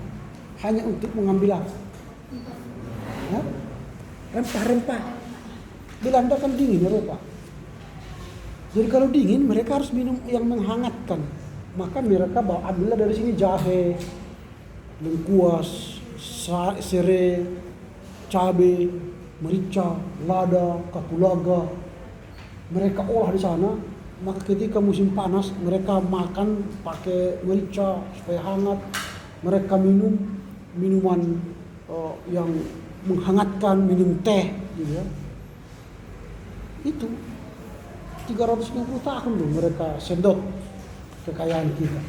hanya untuk mengambil apa? Rempah-rempah. Belanda kan dingin Eropa. Jadi kalau dingin mereka harus minum yang menghangatkan. Maka mereka ambillah dari sini jahe, lengkuas, serai, cabai, merica, lada, kapulaga. Mereka olah di sana, Maka ketika musim panas mereka makan pakai merica supaya hangat. Mereka minum minuman yang menghangatkan, minum teh gitu ya. Itu 350 tahun loh mereka sedot kekayaan kita.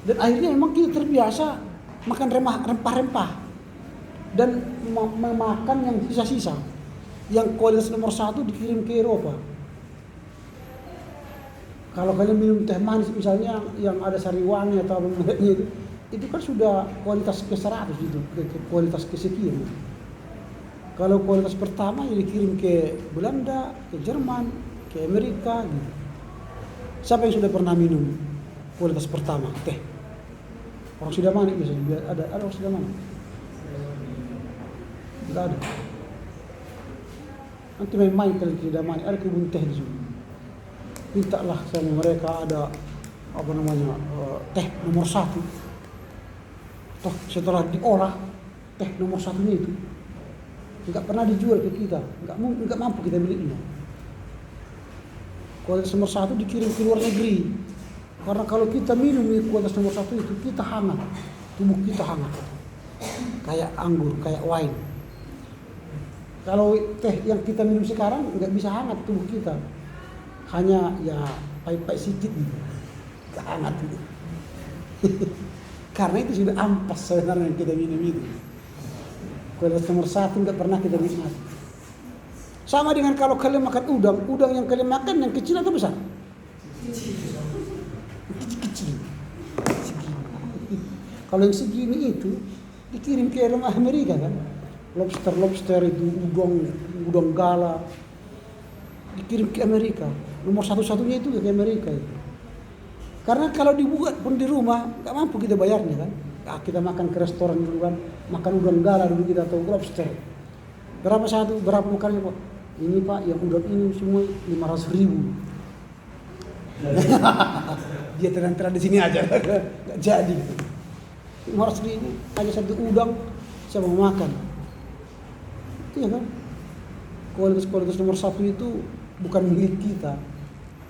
Dan akhirnya memang kita terbiasa makan rempah-rempah dan memakan yang sisa-sisa. Yang kualitas nomor 1 dikirim ke Eropa. Kalau kalian minum teh manis misalnya yang ada sari wangi atau apa mereknya itu kan sudah kualitas ke-100 itu, kualitas kesekian. Kalau kualitas pertama ya dikirim ke Belanda, ke Jerman, ke Amerika gitu. Siapa yang sudah pernah minum kualitas pertama teh? Orang sudah mana biasanya? Ada orang sudah mana? Tidak ada. Nanti main-main kalau tidak main, ada kebun teh di sini. Mintalah sama mereka ada teh nomor 1. Toh setelah diolah teh nomor 1-nya itu nggak pernah dijual ke kita, nggak mampu kita belinya. Kualitas nomor 1 dikirim ke luar negeri. Karena kalau kita minum kualitas nomor 1 itu kita hangat, tubuh kita hangat, kayak anggur, kayak wine. Kalau teh yang kita minum sekarang nggak bisa hangat tubuh kita, hanya ya pahit-pahit sedikit gitu, nggak hangat gitu. Karena itu sudah ampas sebenarnya yang kita minum itu. Kualitas nomor 1 nggak pernah kita nikmati. Sama dengan kalau kalian makan udang yang kalian makan yang kecil atau besar? Kecil. Kalau yang segini itu dikirim ke Amerika kan? Lobster itu udang gala dikirim ke Amerika. Nomor satunya itu ke Amerika itu. Karena kalau dibuat pun di rumah nggak mampu kita bayarnya kan. Kita makan ke restoran dulu kan, makan udang gala dulu kita atau lobster. Berapa makannya Pak? Ini Pak yang udang ini semua 500.000. Dia terang-terang di sini aja, nggak jadi. 500.000 aja satu udang saya mau makan. Itu ya kan? Kualitas nomor 1 itu bukan milik kita.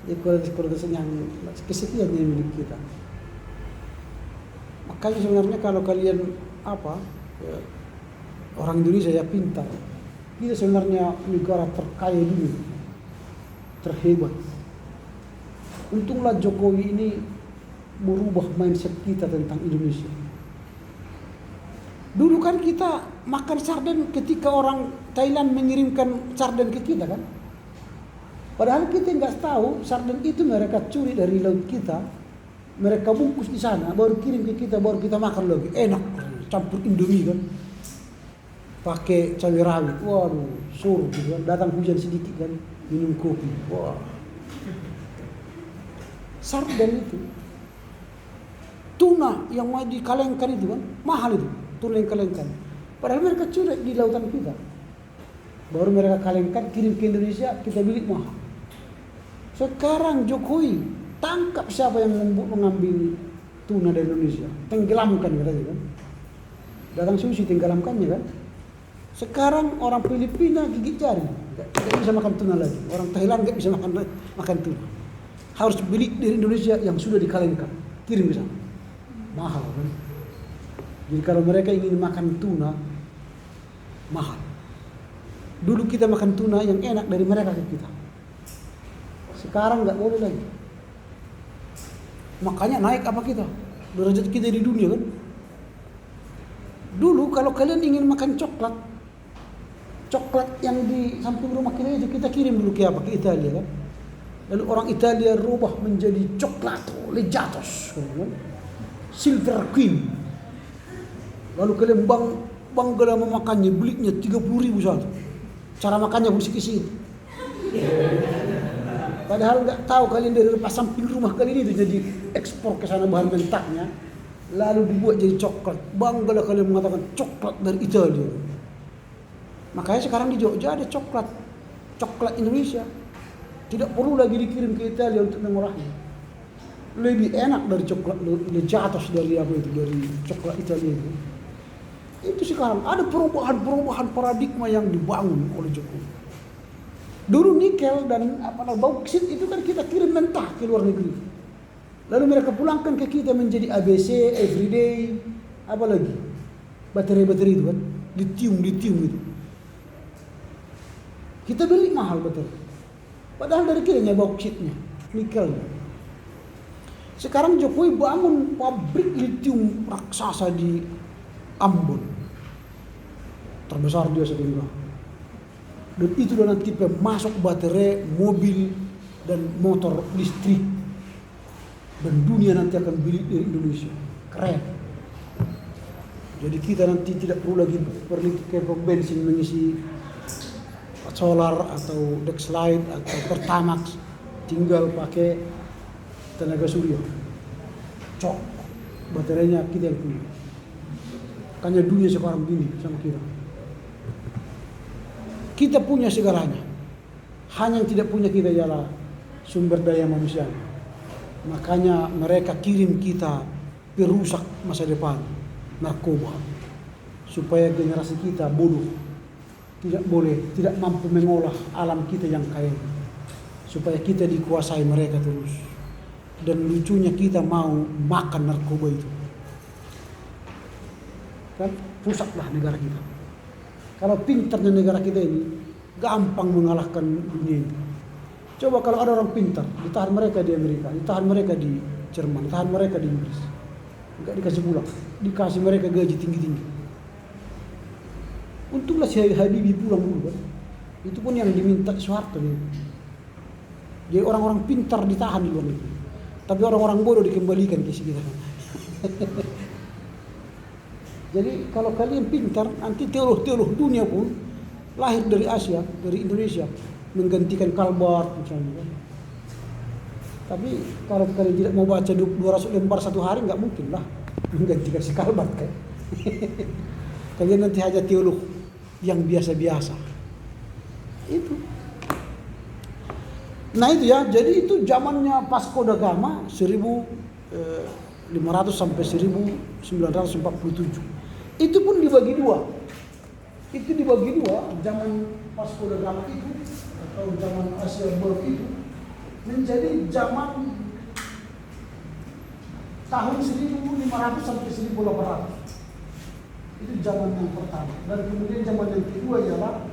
Ya kualitas yang kesekian yang milik kita. Makanya sebenarnya kalau kalian orang Indonesia ya pintar. Kita sebenarnya negara terkaya dunia, terhebat. Untunglah Jokowi ini merubah mindset kita tentang Indonesia. Dulu kan kita makan sarden ketika orang Thailand mengirimkan sarden ke kita kan. Padahal kita nggak tahu sarden itu mereka curi dari laut kita, mereka bungkus di sana, baru kirim ke kita, baru kita makan lagi. Enak, campur Indomie kan, pakai cabai rawit. Waduh, suruh gitu kan. Datang hujan sedikit kan, minum kopi. Wah, sarden itu, tuna yang mau dikalengkan itu kan, mahal itu, tuna yang kalengkan. Padahal mereka curi di lautan kita, baru mereka kalengkan, kirim ke Indonesia, kita beli mahal. Sekarang Jokowi tangkap siapa yang mengambil tuna dari Indonesia, tenggelamkan katanya kan. Datang sushi tenggelamkannya kan. Sekarang orang Filipina gigit jari, nggak bisa makan tuna lagi. Orang Thailand nggak bisa makan tuna. Harus beli dari Indonesia yang sudah dikalengkan, kirim ke sana. Mahal kan. Jadi kalau mereka ingin makan tuna, mahal. Dulu kita makan tuna yang enak dari mereka ke kita. Sekarang nggak boleh lagi. Makanya naik apa kita? Derajat kita di dunia kan. Dulu kalau kalian ingin makan coklat yang di samping rumah kita itu kita kirim dulu ke Italia kan. Lalu orang Italia rubah menjadi coklat legatos, kan? Silver Queen. Lalu kalian bangga memakannya, belinya 30.000 satu. Cara makannya bersih-bersih. Padahal nggak tahu kalian dari pas samping rumah kalian itu jadi ekspor ke sana bahan mentahnya, lalu dibuat jadi coklat. Banggalah kalian mengatakan coklat dari Italia. Makanya sekarang di Jogja ada coklat Indonesia. Tidak perlu lagi dikirim ke Italia untuk mengolahnya. Lebih enak dari coklat legatos dari coklat Italia itu. Itu sekarang ada perubahan paradigma yang dibangun oleh Jokowi. Dulu nikel dan bauksit itu kan kita kirim mentah ke luar negeri. Lalu mereka pulangkan ke kita menjadi ABC, everyday, apa lagi? Baterai-baterai itu kan, lithium itu. Kita beli mahal baterai. Padahal dari kita bauksitnya, nikelnya. Sekarang Jokowi bangun pabrik lithium raksasa di Ambon. Terbesar dia sehingga. Dan itu nanti masuk baterai mobil dan motor listrik. Dan dunia nanti akan beli dari Indonesia. Keren. Jadi kita nanti tidak perlu lagi pergi ke pom bensin mengisi solar atau Dexlite atau Pertamax. Tinggal pakai tenaga surya. Cok. Baterainya kita yang punya. Makanya dunia sekarang begini sama kita. Kita punya segalanya. Hanya yang tidak punya kita ialah sumber daya manusia. Makanya mereka kirim kita perusak masa depan, narkoba. Supaya generasi kita bodoh. Tidak mampu mengolah alam kita yang kaya. Supaya kita dikuasai mereka terus. Dan lucunya kita mau makan narkoba itu. Kan rusaklah negara kita. Kalau pintarnya negara kita ini, gampang mengalahkan dunia ini. Coba kalau ada orang pintar, ditahan mereka di Amerika, ditahan mereka di Jerman, ditahan mereka di Inggris. Enggak dikasih pulang, dikasih mereka gaji tinggi-tinggi. Untunglah si Habibie pulang dulu kan. Itu pun yang diminta Soeharto nih. Jadi orang-orang pintar ditahan di luar negeri. Tapi orang-orang bodoh dikembalikan ke sini. Jadi kalau kalian pintar, nanti teolog-teolog dunia pun lahir dari Asia, dari Indonesia, menggantikan Kalbar misalnya. Tapi kalau kalian tidak mau baca 200 lembar satu hari, nggak mungkin lah menggantikan si Kalbar kan. Kalian nanti hanya teolog yang biasa-biasa. Itu. Nah itu ya, jadi itu zamannya Vasco da Gama 1500 sampai 1947. Itu pun dibagi dua. Itu dibagi dua, zaman Vasco da Gama itu atau zaman Asia Baru itu menjadi zaman tahun 1500 sampai 1800. Itu zaman yang pertama. Dan kemudian zaman yang kedua ialah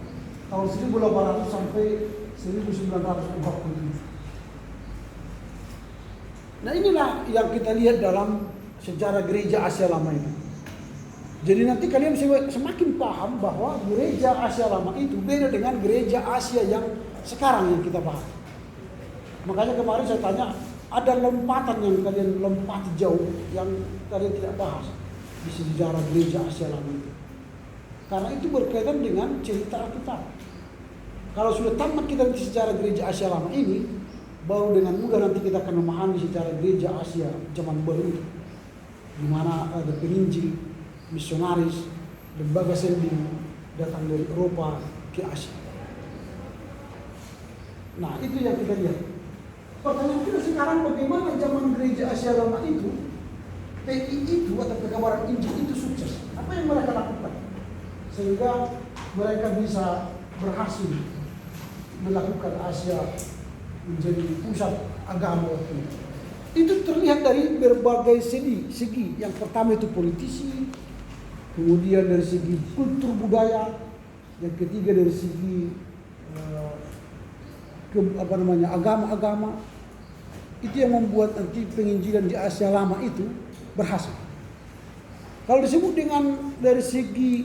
tahun 1800 sampai 1947. Nah inilah yang kita lihat dalam sejarah gereja Asia Lama itu. Jadi nanti kalian semakin paham bahwa gereja Asia Lama itu beda dengan gereja Asia yang sekarang yang kita bahas. Makanya kemarin saya tanya, ada lompatan yang kalian lompati jauh yang kalian tidak bahas di sejarah gereja Asia Lama itu. Karena itu berkaitan dengan cerita Alkitab. Kalau sudah tamat kita di sejarah gereja Asia Lama ini, baru dengan mudah nanti kita akan memahami sejarah gereja Asia zaman baru itu. Di mana ada penginjil, misionaris, lembaga sendiri datang dari Eropa ke Asia. Nah itu yang kita lihat. Pertanyaan kita sekarang, bagaimana zaman gereja Asia Lama itu, PI itu atau pekabaran Injil itu sukses? Apa yang mereka lakukan sehingga mereka bisa berhasil melakukan Asia menjadi pusat agama waktu itu? Itu terlihat dari berbagai segi. Yang pertama itu politisi, kemudian dari segi kultur budaya, yang ketiga dari segi agama-agama. Itu yang membuat nanti penginjilan di Asia Lama itu berhasil. Kalau disebut dengan dari segi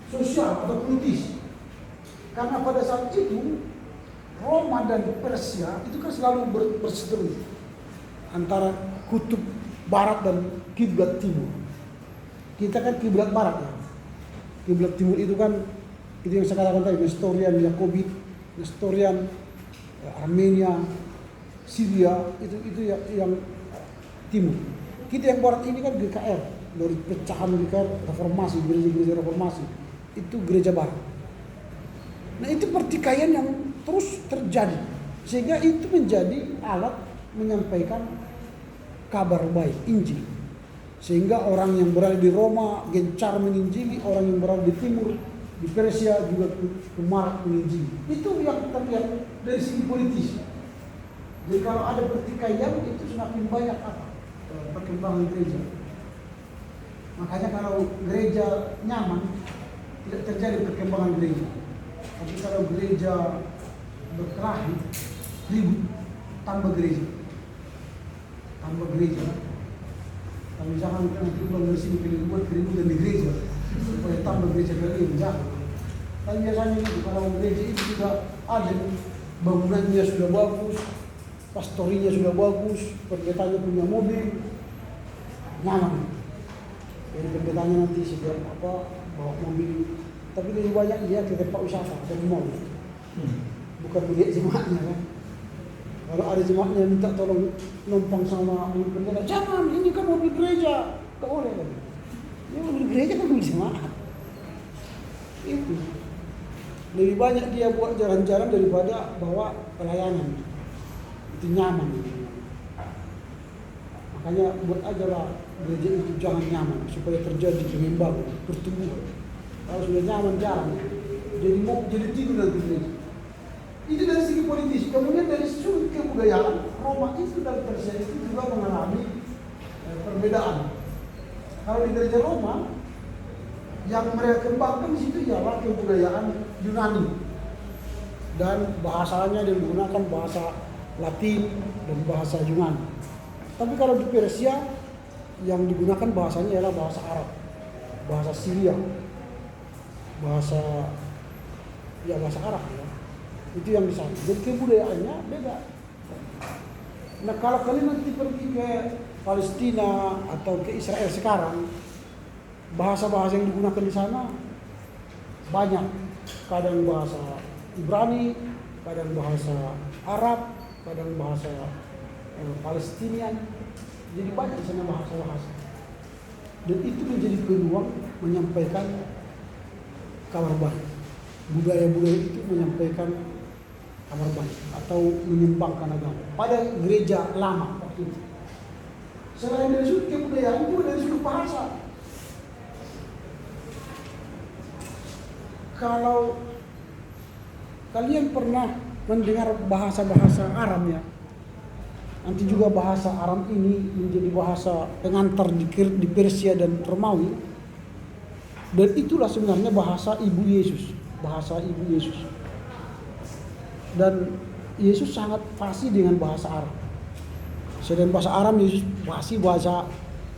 sosial atau politis, karena pada saat itu Roma dan Persia itu kan selalu berseteru antara kutub barat dan kiblat timur. Kita kan kiblat barat ya. Kiblat timur itu kan itu yang saya katakan tadi, Nestorian Yakobit, Nestorian Armenia, Syria, itu yang timur. Kita yang barat ini kan GKR, dari pecahan GKR reformasi, gereja-gereja reformasi. Itu gereja barat. Nah itu pertikaian yang terus terjadi, sehingga itu menjadi alat menyampaikan kabar baik, Injil. Sehingga orang yang berada di Roma gencar menginjili, orang yang berada di timur Di Persia juga Marak menginjili. Itu yang terlihat dari segi politis. Jadi kalau ada pertikaian itu semakin banyak perkembangan gereja. Makanya kalau gereja nyaman tidak terjadi perkembangan gereja. Tapi kalau gereja berkelahi, ribut, tambah gereja. Kami jangan nanti pulang dari sini pilih buat keributan di gereja supaya tambah gereja kalian, jangan. Tapi biasanya itu kalau gereja itu sudah ada, bangunannya sudah bagus, pastorinya sudah bagus, pendetanya punya mobil, nyaman. Jadi pendetanya nanti setiap bawa mobil, tapi lebih banyak dia ke tempat wisata atau di mall, bukan melihat jemaatnya kan. Kalau ada jemaatnya minta tolong numpang sama pendeta, jangan, ini kan mobil gereja, tak boleh kan? Ini mobil gereja kan mobil jemaat. Itu lebih banyak dia buat jalan-jalan daripada bawa pelayanan. Itu nyaman. Makanya buat aja lah gereja itu jangan nyaman supaya terjadi keimbangan, pertumbuhan. Kalau sudah nyaman jarang, jadi tidur nanti gereja. Itu dari segi politis. Kemudian dari segi kebudayaan, Roma itu dan Persia itu juga mengalami perbedaan. Kalau di gereja Roma, yang mereka kembangkan di situ ialah kebudayaan Yunani dan bahasanya digunakan bahasa Latin dan bahasa Yunani. Tapi kalau di Persia yang digunakan bahasanya ialah bahasa Arab, bahasa Syria, bahasa Arab ya. Itu yang di sana. Jadi kebudayaannya beda. Nah kalau kalian nanti pergi ke Palestina atau ke Israel sekarang, bahasa-bahasa yang digunakan di sana banyak. Kadang bahasa Ibrani, kadang bahasa Arab, kadang bahasa Palestinian. Jadi banyak di sana bahasa-bahasa. Dan itu menjadi peluang menyampaikan kabar baik. Budaya-budaya itu menyampaikan kabar baik atau menyembangkan agama pada gereja lama waktu itu. Selain dari sudut kebudayaan juga dari sudut bahasa. Kalau kalian pernah mendengar bahasa-bahasa Aram ya, nanti juga bahasa Aram ini menjadi bahasa pengantar di Persia dan Romawi, dan itulah sebenarnya bahasa ibu Yesus, dan Yesus sangat fasih dengan bahasa Arab. Sedangkan bahasa Aram Yesus fasih bahasa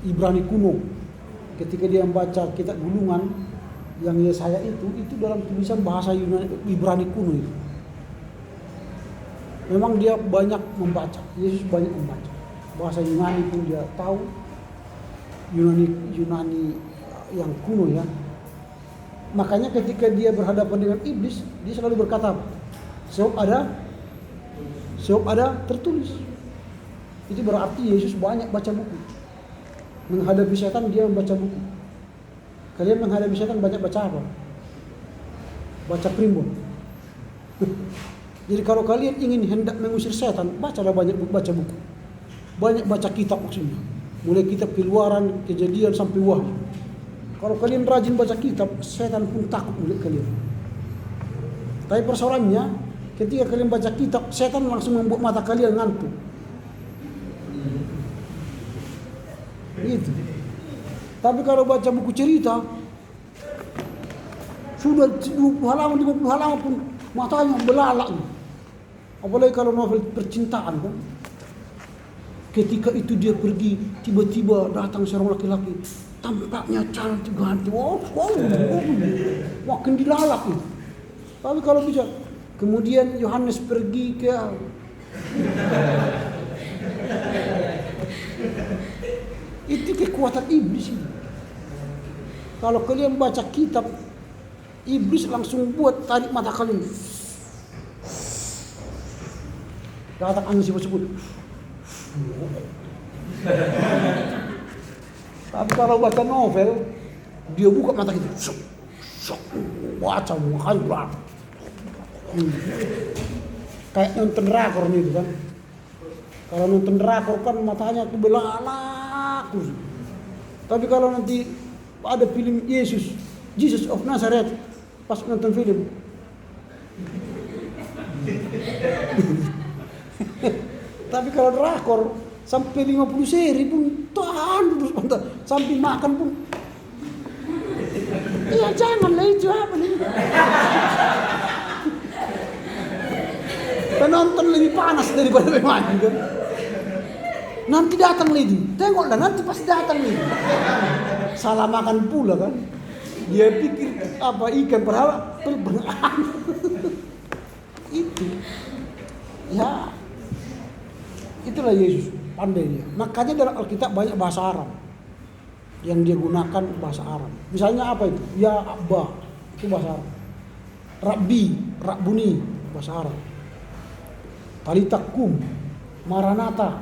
Ibrani kuno. Ketika dia membaca kitab gulungan yang Yesaya itu dalam tulisan bahasa Ibrani kuno itu. Memang dia banyak membaca, Yesus banyak membaca. Bahasa Yunani pun dia tahu, Yunani yang kuno ya. Makanya ketika dia berhadapan dengan iblis, dia selalu berkata, sebab ada tertulis. Itu berarti Yesus banyak baca buku. Menghadapi setan dia membaca buku. Kalian menghadapi setan banyak baca apa? Baca primbon. Jadi kalau kalian ingin hendak mengusir setan, bacalah banyak baca buku. Banyak baca kitab maksudnya. Mulai kitab Keluaran, Kejadian sampai Wahyu. Kalau kalian rajin baca kitab, setan pun takut melihat kalian. Tapi persoalannya, ketika kalian baca kitab, setan langsung membuat mata kalian ngantuk. Gitu. Tapi kalau baca buku cerita, sudah 20 halaman, 50 halaman pun matanya belalak. Apalagi kalau novel percintaan kan. Ketika itu dia pergi, tiba-tiba datang seorang laki-laki, tampaknya cantik ganti, makin dilalak nih. Tapi kalau bisa, kemudian Yohanes pergi ke itu kekuatan iblis ini. Kalau kalian baca kitab, iblis langsung buat tarik mata kalian. Datang angin sebut-sebut. Tapi kalau baca novel, dia buka mata kita. Baca makanya berat. Kayak nonton drakor nih kan. Kalau nonton drakor kan matanya tuh belalak. Tapi kalau nanti ada film Jesus of Nazareth, pas nonton film. Tapi kalau drakor sampai 50 seri pun tahan terus pantas. Sampai makan pun. Ya janganlah itu apa nih. Penonton lebih panas daripada pemain kan. Nanti datang lagi, tengoklah nanti pasti datang lagi. Salah makan pula kan. Dia pikir apa ikan berhala terbang. Itu. Ya. Itulah Yesus, pandai dia. Makanya dalam Alkitab banyak bahasa Arab yang dia gunakan bahasa Arab. Misalnya apa itu? Ya Abba, itu bahasa Arab. Rabbi, Rabbuni, bahasa Arab. Talitakum, Maranatha.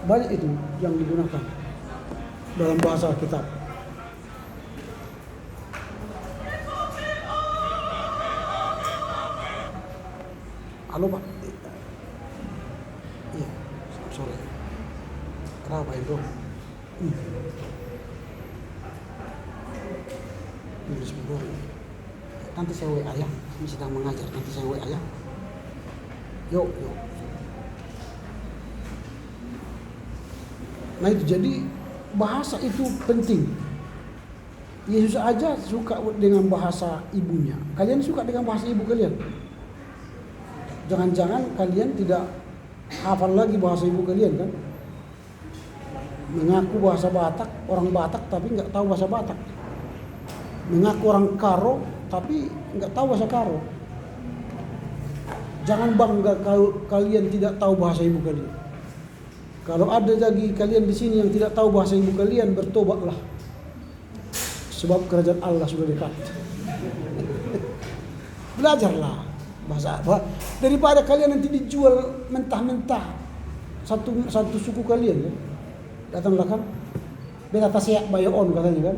Banyak itu yang digunakan dalam bahasa Alkitab. Halo Pak. Iya, sore. Kenapa itu? Inggris berdua. Nanti saya WA ya. Ini sedang mengajar. Nanti saya WA ya. Yuk. Nah itu jadi bahasa itu penting. Yesus aja suka dengan bahasa ibunya. Kalian suka dengan bahasa ibu kalian? Jangan-jangan kalian tidak hafal lagi bahasa ibu kalian kan? Mengaku bahasa Batak, orang Batak tapi nggak tahu bahasa Batak. Mengaku orang Karo tapi nggak tahu bahasa Karo. Jangan bangga kalau kalian tidak tahu bahasa ibu kalian. Kalau ada lagi kalian di sini yang tidak tahu bahasa ibu kalian, bertobatlah. Sebab kerajaan Allah sudah dekat. Belajarlah bahasa apa daripada kalian nanti dijual mentah-mentah satu suku kalian ya. Datanglah kan beta tasyak bayon katanya kan.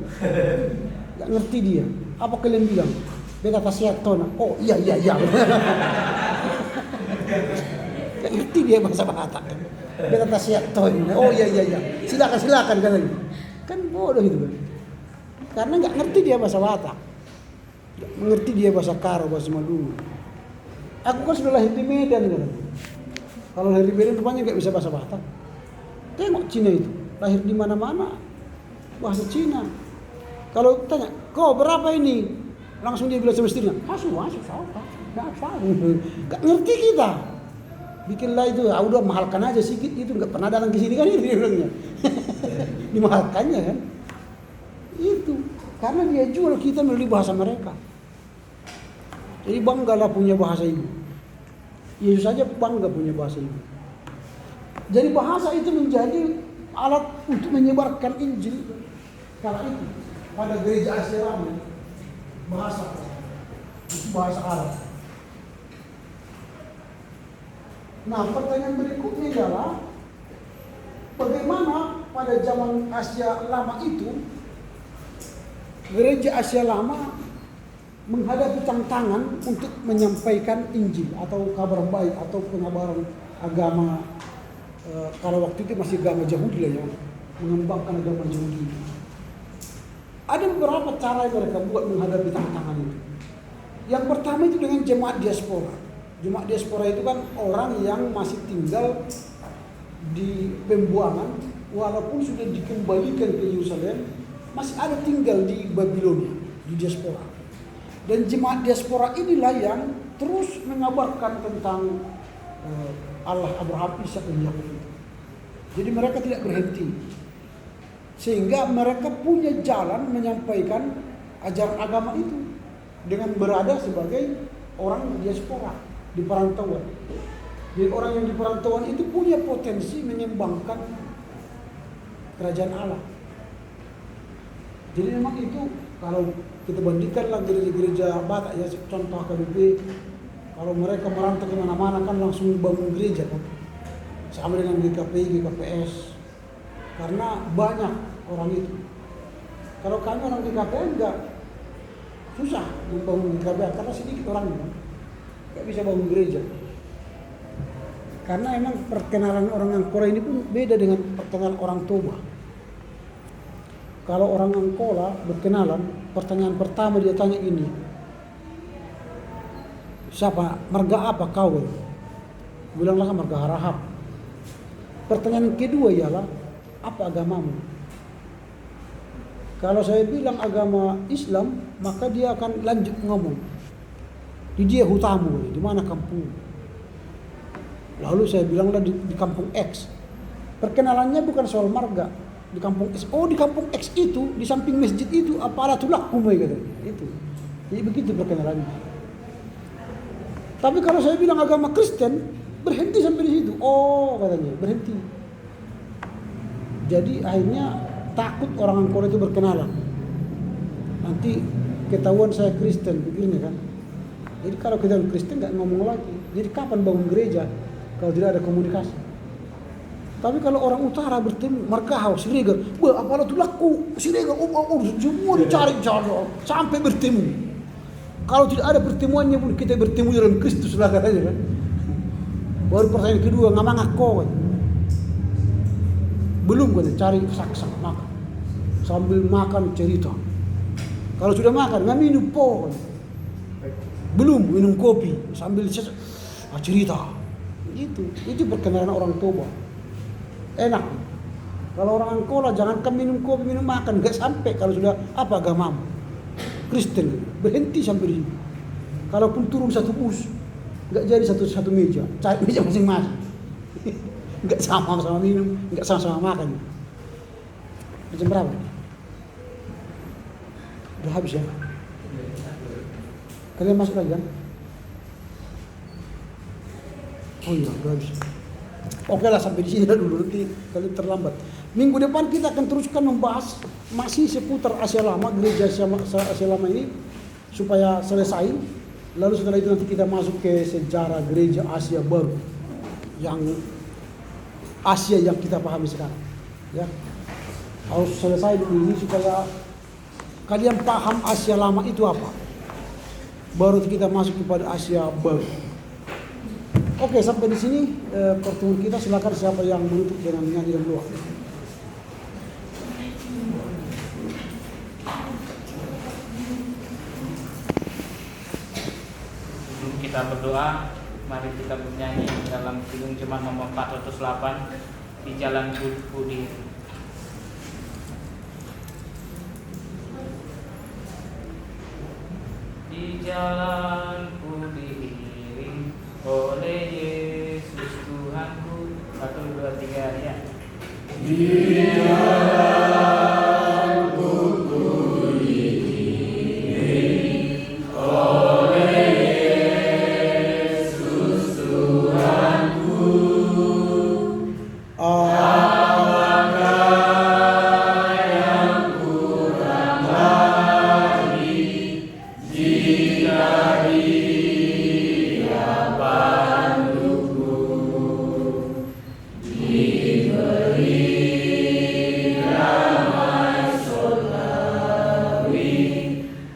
Gak ngerti dia. Apa kalian bilang? Beta tasyak tona. Oh iya. Gak ngerti dia bahasa Batak. Beta tasyak tona. Oh iya. Silakan katanya. Kan bodoh itu kan. Karena gak ngerti dia bahasa Batak. Gak mengerti dia bahasa Karo, bahasa Madura. Aku kan sudah lahir di Medan kan. Kalau lahir di Medan rupanya gak bisa bahasa Batak. Tengok Cina itu, lahir di mana-mana bahasa Cina. Kalau tanya, kau berapa ini? Langsung dia bilang sama istrinya, masuk, gak ngerti kita. Bikinlah itu, udah mahalkan aja sedikit itu, gak pernah datang ke sini kan ini dia bilangnya. Dimahalkannya kan. Itu, karena dia jual kita melalui bahasa mereka. Jadi banggalah punya bahasa ibu. Yesus saja bangga punya bahasa ibu. Jadi bahasa itu menjadi alat untuk menyebarkan Injil. Kala itu pada gereja Asia Lama bahasa itu bahasa Arab. Nah pertanyaan berikutnya adalah bagaimana pada zaman Asia Lama itu gereja Asia Lama menghadapi tantangan untuk menyampaikan Injil atau kabar baik atau pengabaran agama. Kalau waktu itu masih agama Yahudi lah ya, mengembangkan agama Yahudi. Ada beberapa cara yang mereka buat menghadapi tantangan itu. Yang pertama itu dengan jemaat diaspora. Jemaat diaspora itu kan orang yang masih tinggal di pembuangan, walaupun sudah dikembalikan ke Yerusalem, masih ada tinggal di Babilonia, di diaspora. Dan jemaat diaspora inilah yang terus mengabarkan tentang Allah Abraham, Ishak dan Yakub. Jadi mereka tidak berhenti. Sehingga mereka punya jalan menyampaikan ajaran agama itu dengan berada sebagai orang diaspora di perantauan. Jadi orang yang di perantauan itu punya potensi menyembangkan kerajaan Allah. Jadi memang itu kalau kita bandingkanlah gereja-gereja Batak ya, contoh KBP, kalau mereka merantau kemana-mana kan langsung bangun gereja kan, sama dengan GKPI, GKPS, karena banyak orang itu. Kalau kami orang GKPI enggak, susah membangun GKPI karena sedikit orangnya kan, nggak bisa bangun gereja. Karena emang perkenalan orang Angkora ini pun beda dengan perkenalan orang Toba. kalau orang Angkola berkenalan, pertanyaan pertama dia tanya ini, siapa, marga apa kau? Bilanglah marga Harahap. Pertanyaan kedua ialah, apa agamamu? Kalau saya bilang agama Islam, maka dia akan lanjut ngomong, di dia hutamu, di mana kampung? Lalu saya bilanglah di kampung X. Perkenalannya bukan soal marga, di kampung X. Oh, di kampung X itu, di samping masjid itu, apalah tulakku, katanya. Itu. Jadi begitu perkenalannya. Tapi kalau saya bilang agama Kristen, berhenti sampai di situ. Oh, katanya, berhenti. Jadi akhirnya takut orang Angkola itu berkenalan. Nanti ketahuan saya Kristen, pikirnya kan. Jadi kalau kita Kristen nggak ngomong lagi. Jadi kapan bangun gereja kalau tidak ada komunikasi? Tapi kalau orang utara bertemu, Markahau, Siregar, wah apalah tuh laku, Siregar, semua dicari sampai bertemu. Kalau tidak ada pertemuannya pun kita bertemu dalam Kristus lah katanya kan. Baru pertanyaan kedua, ngamang aku kan. Belum kan, cari saksa makan. Sambil makan cerita. Kalau sudah makan, nggak minum po kan. Belum minum kopi, sambil cerita. Itu perkenalan orang Toba. Enak. Kalau orang Angkola jangankan minum kopi, minum makan, nggak sampai. Kalau sudah apa agamamu? Kristen, berhenti sampai di sini. Kalaupun turun satu bus, nggak jadi satu meja, cari meja masing-masing. Nggak sama-sama minum, nggak sama-sama makan. Jam berapa? Udah habis ya? Kalian masuk lagi kan? Oh iya, udah habis. Oke lah, sampai di sini dulu, nanti kalian terlambat. Minggu depan kita akan teruskan membahas masih seputar Asia Lama, gereja Asia Lama ini supaya selesai. Lalu setelah itu nanti kita masuk ke sejarah gereja Asia baru, yang Asia yang kita pahami sekarang. Ya, harus selesai dulu ini supaya kalian paham Asia Lama itu apa. Baru kita masuk kepada Asia baru. Oke, sampai di sini pertemuan kita. Silakan siapa yang menutup dengan nyanyi dan doa. Sebelum kita berdoa, mari kita bernyanyi dalam Kidung Jemaat nomor 408 di Jalan Budi. Di jalanku diiring oleh Yesus Tuhanku. 1, 2, 3 ya. Di jalanku diiring oleh Yesus Tuhanku. Apakah yang kurang lagi jika Dia panduku, diberi damai surgawi,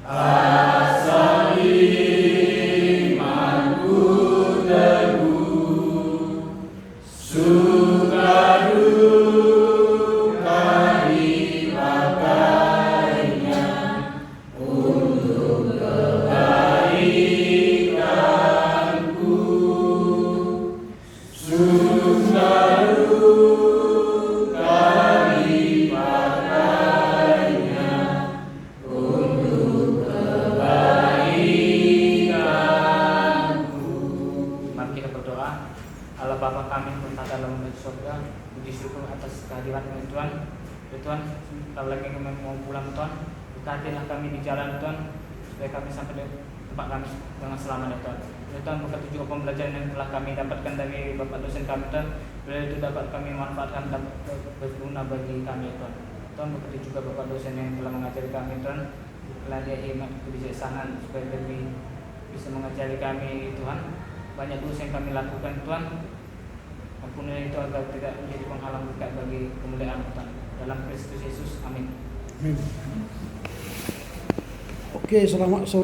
asal imanku teguh, suka duka dipakainya untuk kebaikanku, suka duka dipakainya untuk kebaikanku. Mari kita berdoa. Allah Bapa kami yang berada dalam surga, puji syukur atas kehadiran Tuhan. Tuhan, kalau lagi kami mau pulang Tuhan, berkatilah kami di jalan Tuhan, supaya kami sampai di tempat kami dengan selamat ya Tuhan. Ya Tuhan, berkati juga pembelajaran yang telah kami dapatkan dari Bapak dosen kami Tuhan, bila itu dapat kami manfaatkan, dapat berguna bagi kami ya Tuhan. Tuhan, berkati juga Bapak dosen yang telah mengajari kami Tuhan, telah dia hikmat kebijaksanaan supaya lebih bisa mengajari kami Tuhan. Banyak dosa yang kami lakukan Tuhan, ampunilah itu agar tidak menjadi penghalang berkat bagi kemuliaan Tuhan. Dalam Kristus Yesus, amin. Oke, selamat sore.